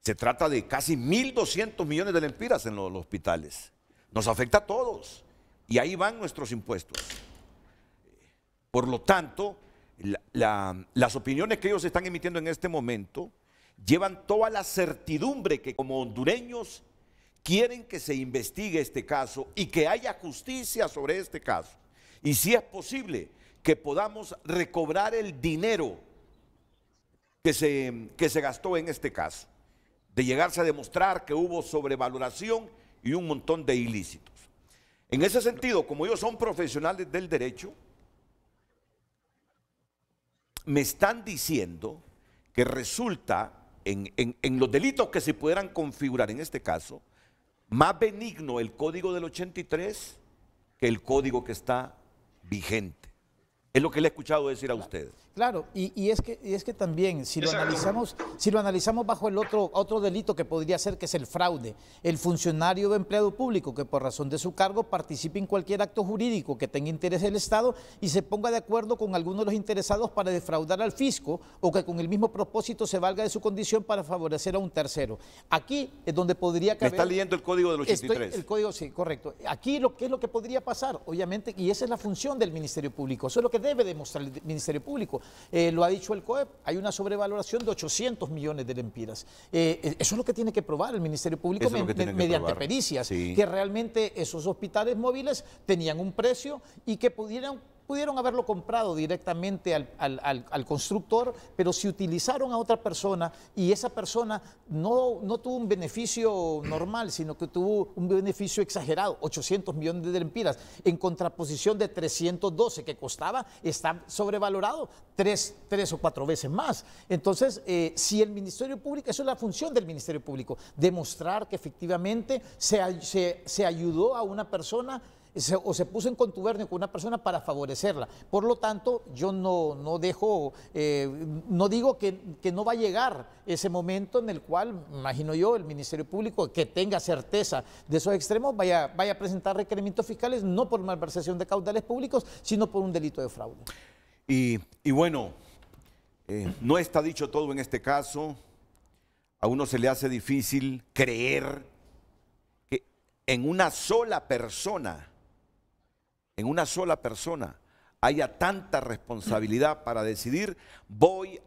[SPEAKER 2] Se trata de casi 1.200 millones de lempiras en los hospitales. Nos afecta a todos. Y ahí van nuestros impuestos. Por lo tanto, las opiniones que ellos están emitiendo en este momento llevan toda la certidumbre que como hondureños quieren que se investigue este caso y que haya justicia sobre este caso. Y si es posible que podamos recobrar el dinero que se gastó en este caso, de llegarse a demostrar que hubo sobrevaloración y un montón de ilícitos. En ese sentido, como ellos son profesionales del derecho, me están diciendo que resulta en los delitos que se pudieran configurar en este caso, más benigno el código del 83 que el código que está vigente. Es lo que le he escuchado decir a ustedes.
[SPEAKER 8] Claro, y es que también, si lo analizamos bajo el otro delito que podría ser, que es el fraude, el funcionario o empleado público que por razón de su cargo participe en cualquier acto jurídico que tenga interés del Estado y se ponga de acuerdo con alguno de los interesados para defraudar al fisco o que con el mismo propósito se valga de su condición para favorecer a un tercero. Aquí es donde podría caber...
[SPEAKER 2] Me está leyendo el código del 83.
[SPEAKER 8] El código, sí, correcto. Aquí ¿qué es lo que podría pasar? Obviamente, y esa es la función del Ministerio Público, eso es lo que debe demostrar el Ministerio Público. Lo ha dicho el COEP, hay una sobrevaloración de 800 millones de lempiras. Eso es lo que tiene que probar el Ministerio Público mediante pericias, sí, que realmente esos hospitales móviles tenían un precio y que pudieran Pudieron haberlo comprado directamente al constructor, pero si utilizaron a otra persona y esa persona no tuvo un beneficio normal, sino que tuvo un beneficio exagerado, 800 millones de lempiras, en contraposición de 312 que costaba, está sobrevalorado 3 o 4 veces más. Entonces, si el Ministerio Público, eso es la función del Ministerio Público, demostrar que efectivamente se ayudó a una persona o se puso en contubernio con una persona para favorecerla. Por lo tanto, yo no digo que no va a llegar ese momento en el cual, imagino yo, el Ministerio Público, que tenga certeza de esos extremos, vaya a presentar requerimientos fiscales, no por malversación de caudales públicos, sino por un delito de fraude.
[SPEAKER 2] Y bueno, no está dicho todo en este caso. A uno se le hace difícil creer que en una sola persona haya tanta responsabilidad para decidir: voy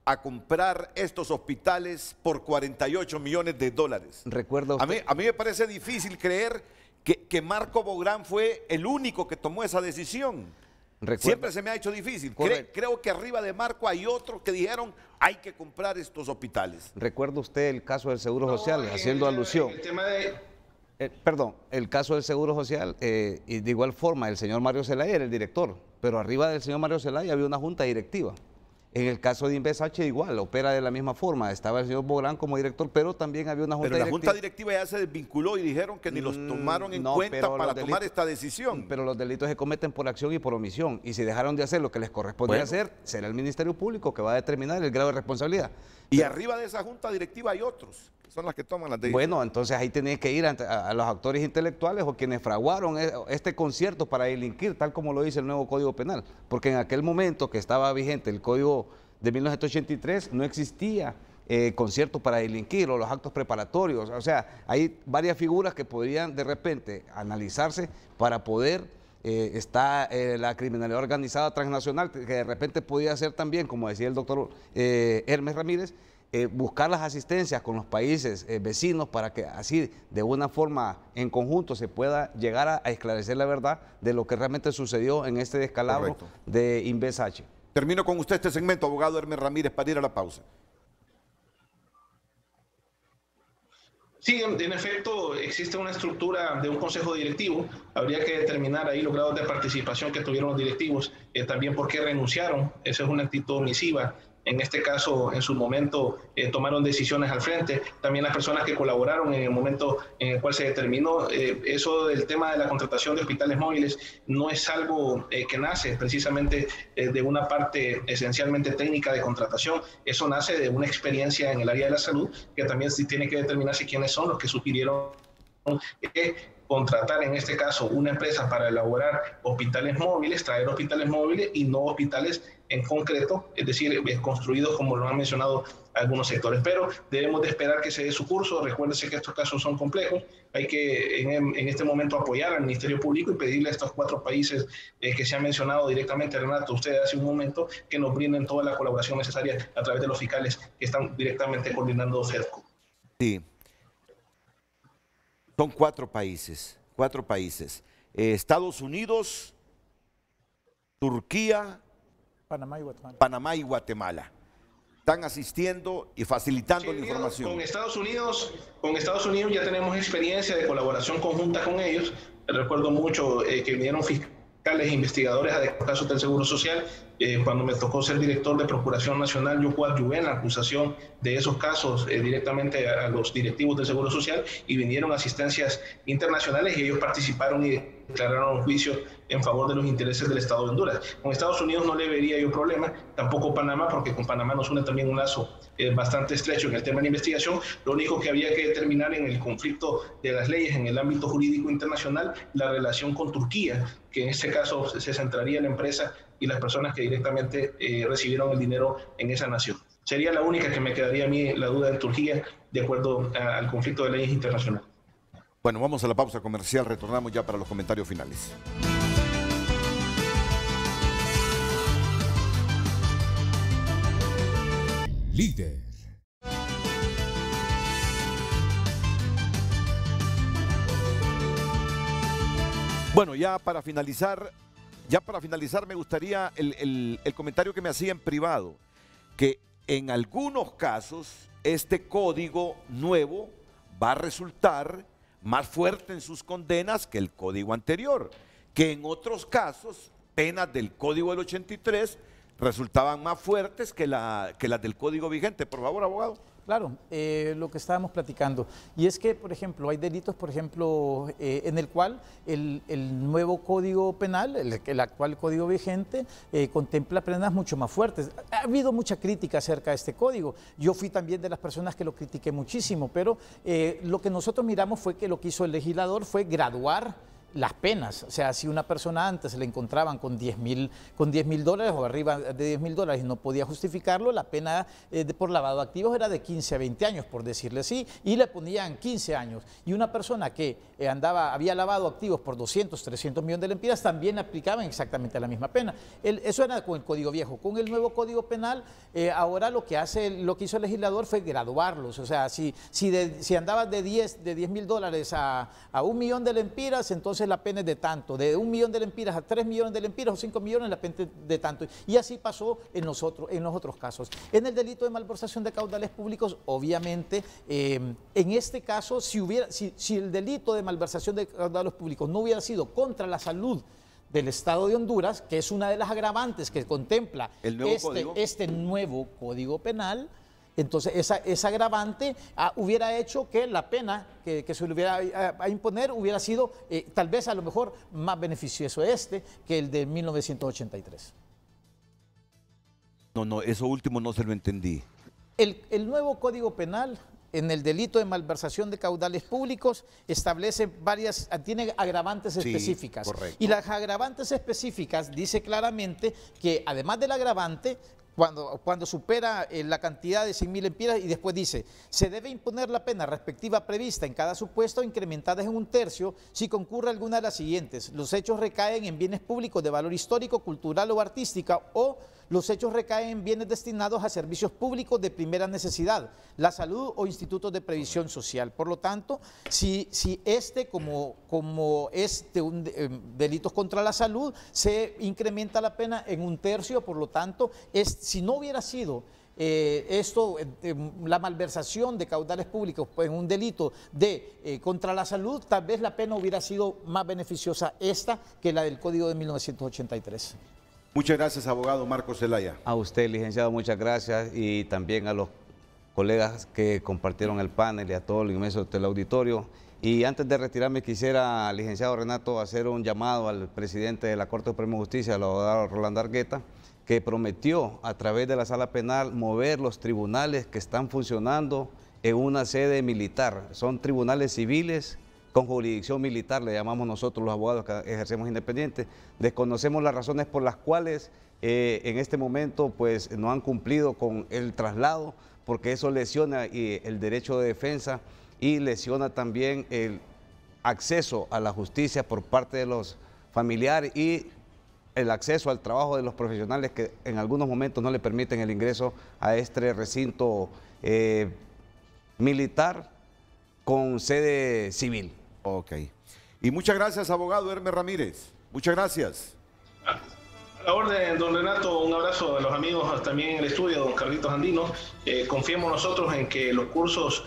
[SPEAKER 2] a comprar estos hospitales por 48 millones de dólares.
[SPEAKER 6] Recuerdo
[SPEAKER 2] a mí me parece difícil creer que Marco Bográn fue el único que tomó esa decisión. Siempre se me ha hecho difícil. Creo que arriba de Marco hay otros que dijeron: hay que comprar estos hospitales.
[SPEAKER 6] ¿Recuerda usted el caso del Seguro Social, haciendo alusión?
[SPEAKER 15] El tema de...
[SPEAKER 6] Perdón, el caso del Seguro Social, y de igual forma el señor Mario Zelaya era el director, pero arriba del señor Mario Zelaya había una junta directiva. En el caso de Invesache igual, opera de la misma forma, estaba el señor Bográn como director, pero también había una junta directiva.
[SPEAKER 2] Pero la junta directiva ya se desvinculó y dijeron que ni los tomaron en cuenta para tomar esta decisión.
[SPEAKER 6] Pero los delitos se cometen por acción y por omisión, y si dejaron de hacer lo que les correspondía hacer, será el Ministerio Público que va a determinar el grado de responsabilidad.
[SPEAKER 2] Y arriba de esa junta directiva hay otros, que son las que toman las decisiones.
[SPEAKER 6] Bueno, entonces ahí tienen que ir a los actores intelectuales o quienes fraguaron este concierto para delinquir, tal como lo dice el nuevo Código Penal, porque en aquel momento que estaba vigente el Código de 1983 no existía concierto para delinquir o los actos preparatorios. O sea, hay varias figuras que podrían de repente analizarse para poder, está la criminalidad organizada transnacional, que de repente podía ser también, como decía el doctor Hermes Ramírez, buscar las asistencias con los países vecinos para que así de una forma en conjunto se pueda llegar a esclarecer la verdad de lo que realmente sucedió en este descalabro de Invesache.
[SPEAKER 2] Termino con usted este segmento, abogado Hermes Ramírez, para ir a la pausa.
[SPEAKER 15] Sí, en efecto, existe una estructura de un consejo directivo. Habría que determinar ahí los grados de participación que tuvieron los directivos, también por qué renunciaron. Esa es una actitud omisiva. En este caso, en su momento, tomaron decisiones al frente. También las personas que colaboraron en el momento en el cual se determinó. Eso del tema de la contratación de hospitales móviles no es algo que nace precisamente de una parte esencialmente técnica de contratación. Eso nace de una experiencia en el área de la salud, que también tiene que determinarse quiénes son los que sugirieron contratar en este caso una empresa para elaborar hospitales móviles, traer hospitales móviles y no hospitales en concreto, es decir, construidos como lo han mencionado algunos sectores. Pero debemos de esperar que se dé su curso. Recuérdese que estos casos son complejos. Hay que en este momento apoyar al Ministerio Público y pedirle a estos 4 países que se han mencionado directamente, Renato, usted hace un momento, que nos brinden toda la colaboración necesaria a través de los fiscales que están directamente coordinando FEDCO.
[SPEAKER 2] Sí. Son 4 países, 4 países. Estados Unidos, Turquía, Panamá y Guatemala. Están asistiendo y facilitando la información.
[SPEAKER 15] Con Estados Unidos ya tenemos experiencia de colaboración conjunta con ellos. Recuerdo mucho que vinieron fiscales e investigadores a casos del Seguro Social. Cuando me tocó ser director de Procuración Nacional, yo coadyuvé en la acusación de esos casos directamente a los directivos del Seguro Social, y vinieron asistencias internacionales y ellos participaron y declararon un juicio en favor de los intereses del Estado de Honduras. Con Estados Unidos no le vería yo problema, tampoco Panamá, porque con Panamá nos une también un lazo bastante estrecho en el tema de la investigación. Lo único que había que determinar en el conflicto de las leyes en el ámbito jurídico internacional, la relación con Turquía, que en este caso se centraría en la empresa y las personas que directamente recibieron el dinero en esa nación. Sería la única que me quedaría a mí la duda en Turquía, de acuerdo al conflicto de leyes internacionales.
[SPEAKER 2] Bueno, vamos a la pausa comercial, retornamos ya para los comentarios finales.
[SPEAKER 4] Líder.
[SPEAKER 2] Bueno, ya para finalizar, ya para finalizar, me gustaría el comentario que me hacía en privado, que en algunos casos este código nuevo va a resultar más fuerte en sus condenas que el código anterior, que en otros casos penas del código del 83 resultaban más fuertes que las del código vigente. Por favor, abogado.
[SPEAKER 8] Claro, lo que estábamos platicando. Y es que, por ejemplo, hay delitos, por ejemplo, en el cual el nuevo Código Penal, el actual Código vigente, contempla penas mucho más fuertes. Ha habido mucha crítica acerca de este código. Yo fui también de las personas que lo critiqué muchísimo, pero lo que nosotros miramos fue que lo que hizo el legislador fue graduar las penas. O sea, si una persona antes se le encontraban con 10.000 dólares o arriba de 10.000 dólares y no podía justificarlo, la pena por lavado de activos era de 15 a 20 años, por decirle así, y le ponían 15 años. Y una persona que había lavado activos por 200, 300 millones de lempiras, también aplicaban exactamente la misma pena. Eso era con el código viejo. Con el nuevo código penal, ahora lo que hizo el legislador fue graduarlos. O sea, si andabas de 10.000 dólares a 1 millón de lempiras, entonces la pena es de tanto, de 1 millón de lempiras a 3 millones de lempiras o 5 millones, la pena es de tanto. Y así pasó en los otros casos. En el delito de malversación de caudales públicos, obviamente, en este caso, si el delito de malversación de caudales públicos no hubiera sido contra la salud del Estado de Honduras, que es una de las agravantes que contempla este nuevo Código Penal, entonces esa agravante hubiera hecho que la pena que se le hubiera a imponer hubiera sido tal vez a lo mejor más beneficioso que el de 1983.
[SPEAKER 2] No, eso último no se lo entendí.
[SPEAKER 8] El nuevo Código Penal, en el delito de malversación de caudales públicos, establece tiene agravantes específicas.
[SPEAKER 2] Correcto.
[SPEAKER 8] Y las agravantes específicas dice claramente que además del agravante, cuando supera la cantidad de 100.000 lempiras, y después dice, se debe imponer la pena respectiva prevista en cada supuesto, incrementadas en 1/3 si concurre alguna de las siguientes: los hechos recaen en bienes públicos de valor histórico, cultural o artística, o los hechos recaen en bienes destinados a servicios públicos de primera necesidad, la salud o institutos de previsión social. Por lo tanto, si como delitos contra la salud, se incrementa la pena en 1/3, por lo tanto, si no hubiera sido la malversación de caudales públicos en un delito contra la salud, tal vez la pena hubiera sido más beneficiosa que la del Código de 1983.
[SPEAKER 2] Muchas gracias, abogado Marcos Zelaya.
[SPEAKER 6] A usted, licenciado, muchas gracias, y también a los colegas que compartieron el panel y a todo el inmenso teleauditorio. Y antes de retirarme, quisiera, licenciado Renato, hacer un llamado al presidente de la Corte Suprema de Justicia, el abogado Rolando Argueta, que prometió a través de la sala penal mover los tribunales que están funcionando en una sede militar. Son tribunales civiles con jurisdicción militar, le llamamos nosotros los abogados que ejercemos independiente. Desconocemos las razones por las cuales en este momento pues no han cumplido con el traslado, porque eso lesiona el derecho de defensa y lesiona también el acceso a la justicia por parte de los familiares y el acceso al trabajo de los profesionales que en algunos momentos no le permiten el ingreso a este recinto militar con sede civil.
[SPEAKER 2] Ok. Y muchas gracias, abogado Hermes Ramírez. Muchas gracias.
[SPEAKER 15] A la orden, don Renato, un abrazo a los amigos también en el estudio, don Carlitos Andino. Confiemos nosotros en que los cursos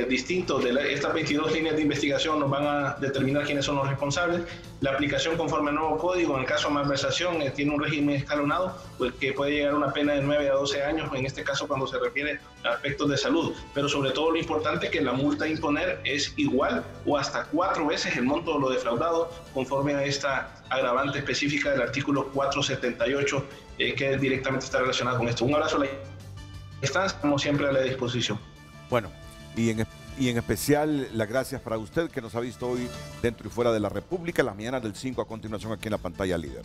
[SPEAKER 15] distintos de estas 22 líneas de investigación nos van a determinar quiénes son los responsables. La aplicación conforme al nuevo código, en el caso de malversación, tiene un régimen escalonado, pues, que puede llegar a una pena de 9 a 12 años, en este caso cuando se refiere a aspectos de salud. Pero sobre todo lo importante es que la multa a imponer es igual o hasta 4 veces el monto de lo defraudado, conforme a esta agravante específica del artículo 478, que directamente está relacionado con esto. Un abrazo a la distancia, como siempre, a la disposición.
[SPEAKER 2] Bueno, y en especial las gracias para usted que nos ha visto hoy dentro y fuera de la República, las mañanas del 5 a continuación aquí en la pantalla líder.